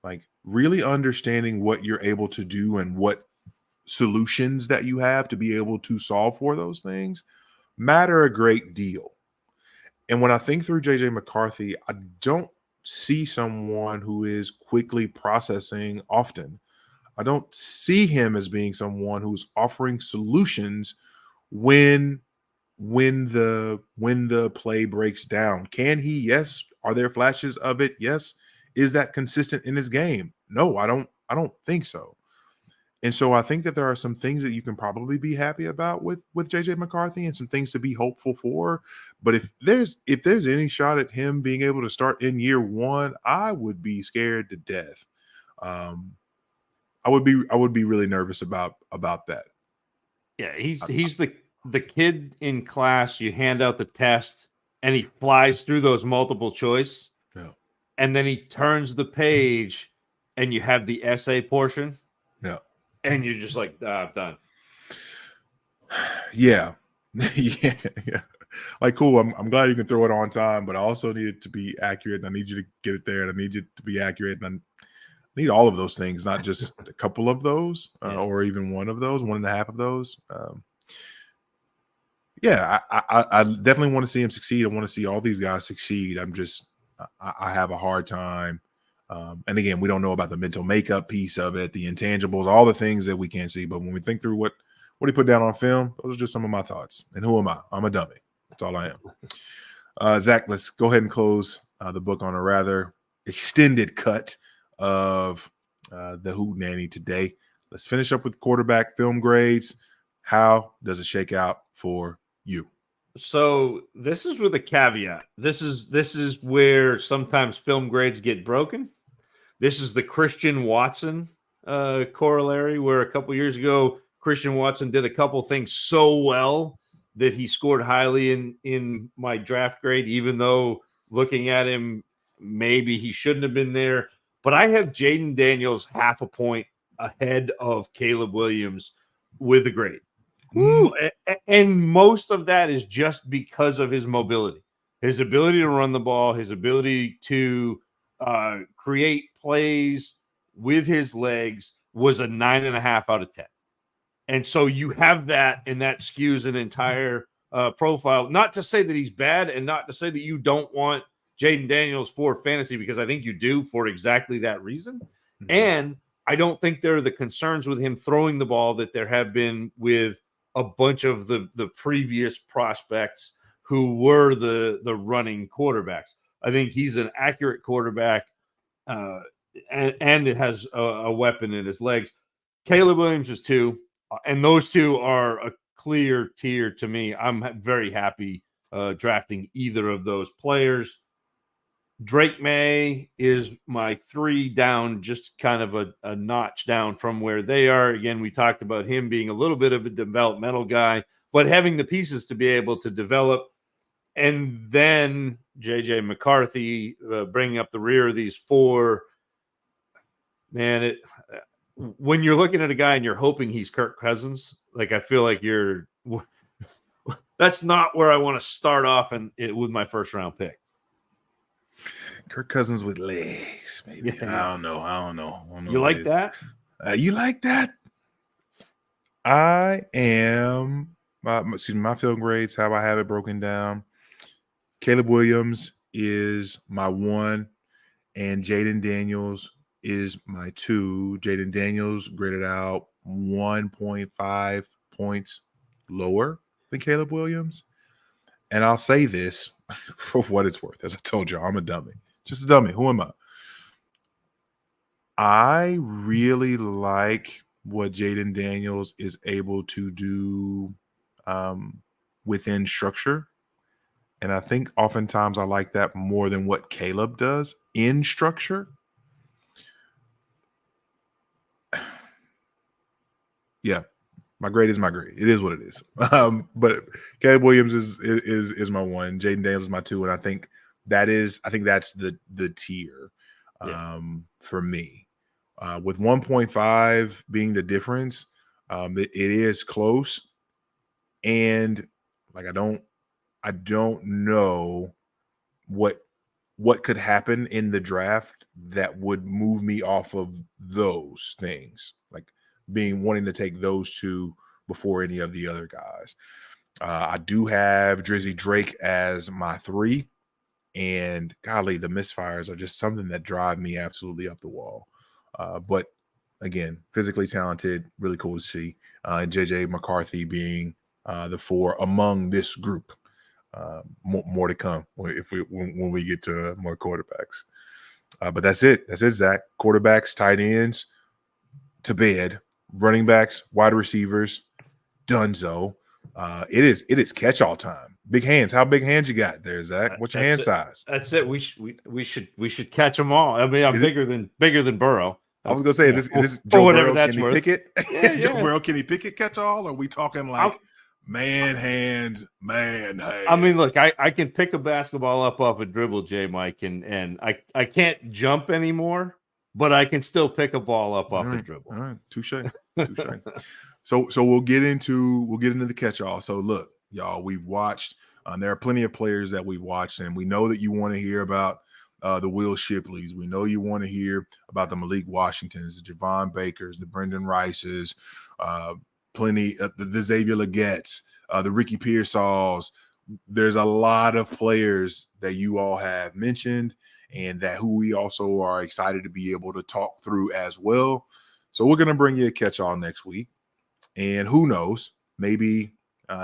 like really understanding what you're able to do and what solutions that you have to be able to solve for those things matter a great deal. And when I think through JJ McCarthy, I don't see someone who is quickly processing often. I don't see him as being someone who's offering solutions when the play breaks down. Can he? Yes. Are there flashes of it? Yes. Is that consistent in his game? No, I don't think so. And so I think that there are some things that you can probably be happy about with JJ McCarthy and some things to be hopeful for. But if there's any shot at him being able to start in year one, I would be scared to death. I would be really nervous about that. Yeah, he's the the kid in class, you hand out the test and he flies through those multiple choice. Yeah. And then he turns the page and you have the essay portion. Yeah. And you're just like, I'm done. Yeah. Yeah. Like, cool. I'm glad you can throw it on time, but I also need it to be accurate. And I need you to get it there, and I need you to be accurate. And I need all of those things, not just a couple of those, or even one of those, 1.5 of those. Yeah, I definitely want to see him succeed. I want to see all these guys succeed. I have a hard time. And again, we don't know about the mental makeup piece of it, the intangibles, all the things that we can't see. But when we think through what he put down on film, those are just some of my thoughts. And who am I? I'm a dummy. That's all I am. Zach, let's go ahead and close the book on a rather extended cut of the Hootenanny today. Let's finish up with quarterback film grades. How does it shake out for you? So this is with a caveat. This is where sometimes film grades get broken. This is the Christian Watson corollary, where a couple years ago, Christian Watson did a couple things so well that he scored highly in my draft grade, even though looking at him, maybe he shouldn't have been there. But I have Jayden Daniels 0.5 point ahead of Caleb Williams with a grade. Woo. And most of that is just because of his mobility, his ability to run the ball, his ability to create plays with his legs was a 9.5 out of 10. And so you have that, and that skews an entire profile. Not to say that he's bad, and not to say that you don't want Jayden Daniels for fantasy, because I think you do for exactly that reason. Mm-hmm. And I don't think there are the concerns with him throwing the ball that there have been with a bunch of the previous prospects who were the running quarterbacks. I think he's an accurate quarterback, and it has a weapon in his legs. Caleb Williams is 2, and those two are a clear tier to me. I'm very happy drafting either of those players. Drake Maye is my 3 down, just kind of a notch down from where they are. Again, we talked about him being a little bit of a developmental guy, but having the pieces to be able to develop. And then JJ McCarthy bringing up the rear of these 4. Man, when you're looking at a guy and you're hoping he's Kirk Cousins, like I feel like that's not where I want to start off with my first round pick. Kirk Cousins with legs, maybe. Yeah. I don't know. You like that? You like that? I am. My film grades, how I have it broken down. Caleb Williams is my 1, and Jayden Daniels is my 2. Jayden Daniels graded out 1.5 points lower than Caleb Williams. And I'll say this for what it's worth. As I told you, I'm a dummy. Just a dummy. Who am I? I really like what Jayden Daniels is able to do within structure. And I think oftentimes I like that more than what Caleb does in structure. Yeah, my grade is my grade. It is what it is. But Caleb Williams is my 1. Jayden Daniels is my 2, and I think that's the tier for me. With 1.5 being the difference, it is close, and like I don't know what could happen in the draft that would move me off of those things, like wanting to take those 2 before any of the other guys. I do have Drizzy Drake as my 3. And golly, the misfires are just something that drive me absolutely up the wall. But again, physically talented, really cool to see. And JJ McCarthy being the 4 among this group. More to come when we get to more quarterbacks. But that's it. That's it, Zach. Quarterbacks, tight ends, to bed. Running backs, wide receivers, dunzo. It is catch-all time. Big hands. How big hands you got there, Zach? What's your hand size? That's it. We should catch them all. I mean, I'm bigger than Burrow. I was gonna say, is this Joe Burrow? Can he pick it? Yeah. Joe Burrow, can he pick it? Catch all? Or are we talking like Man hand. I mean, look, I can pick a basketball up off a dribble, JMic, and I can't jump anymore, but I can still pick a ball up off a dribble. All right, touche. So we'll get into the catch-all. So look, y'all, we've watched. There are plenty of players that we've watched, and we know that you want to hear about the Will Shipleys. We know you want to hear about the Malik Washingtons, the Javon Bakers, the Brendan Rices, plenty the Xavier Legettes, the Ricky Pearsalls. There's a lot of players that you all have mentioned, and that who we also are excited to be able to talk through as well. So we're going to bring you a catch-all next week. And who knows, maybe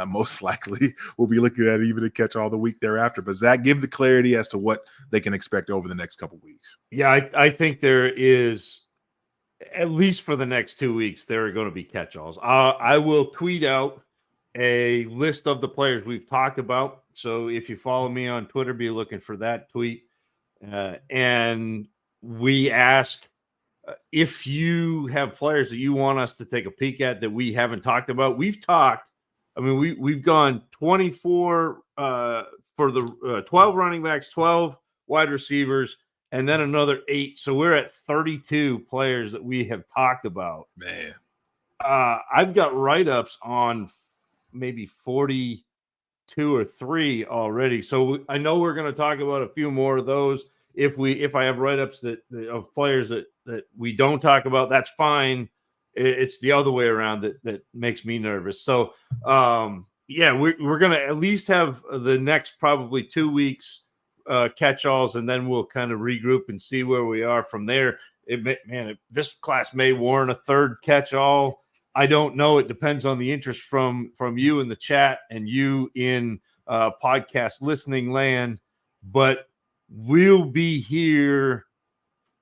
most likely we'll be looking at even a catch-all the week thereafter. But Zach, give the clarity as to what they can expect over the next couple of weeks. Yeah, I think there is, at least for the next 2 weeks, there are going to be catch-alls. I will tweet out a list of the players we've talked about. So if you follow me on Twitter, be looking for that tweet. And we ask if you have players that you want us to take a peek at that we haven't talked about. We've talked. I mean, we've gone 24 for the 12 running backs, 12 wide receivers, and then another 8. So we're at 32 players that we have talked about. Man, I've got write-ups on maybe 42 or 3 already. So I know we're going to talk about a few more of those. If I have write-ups of players that we don't talk about, that's fine. It's the other way around that makes me nervous. So yeah, we're going to at least have the next probably 2 weeks catch-alls, and then we'll kind of regroup and see where we are from there. This class may warrant a third catch-all. I don't know. It depends on the interest from you in the chat and you in podcast listening land, but we'll be here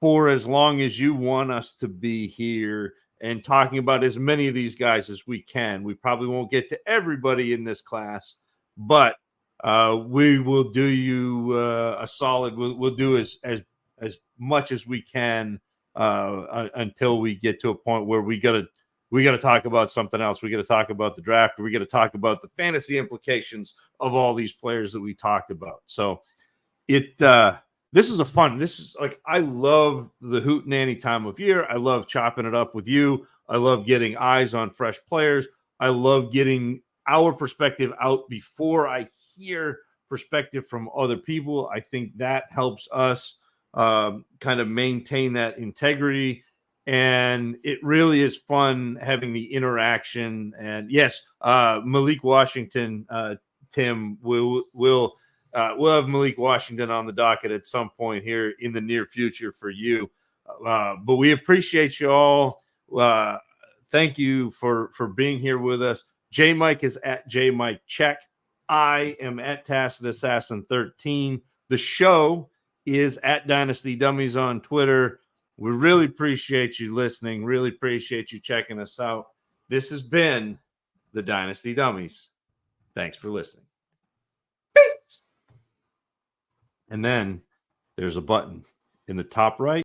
for as long as you want us to be here and talking about as many of these guys as we can. We probably won't get to everybody in this class, but we will do you a solid. We'll do as much as we can until we get to a point where we got to talk about something else. We got to talk about the draft. We got to talk about the fantasy implications of all these players that we talked about. So this is I love the Hootenanny time of year. I love chopping it up with you. I love getting eyes on fresh players. I love getting our perspective out before I hear perspective from other people. I think that helps us kind of maintain that integrity. And it really is fun having the interaction. And yes, Malik Washington, Tim, we'll have Malik Washington on the docket at some point here in the near future for you. But we appreciate you all. Thank you for being here with us. JMic is at JMic Check. I am at Tacit Assassin 13. The show is at Dynasty Dummies on Twitter. We really appreciate you listening. Really appreciate you checking us out. This has been the Dynasty Dummies. Thanks for listening. And then there's a button in the top right.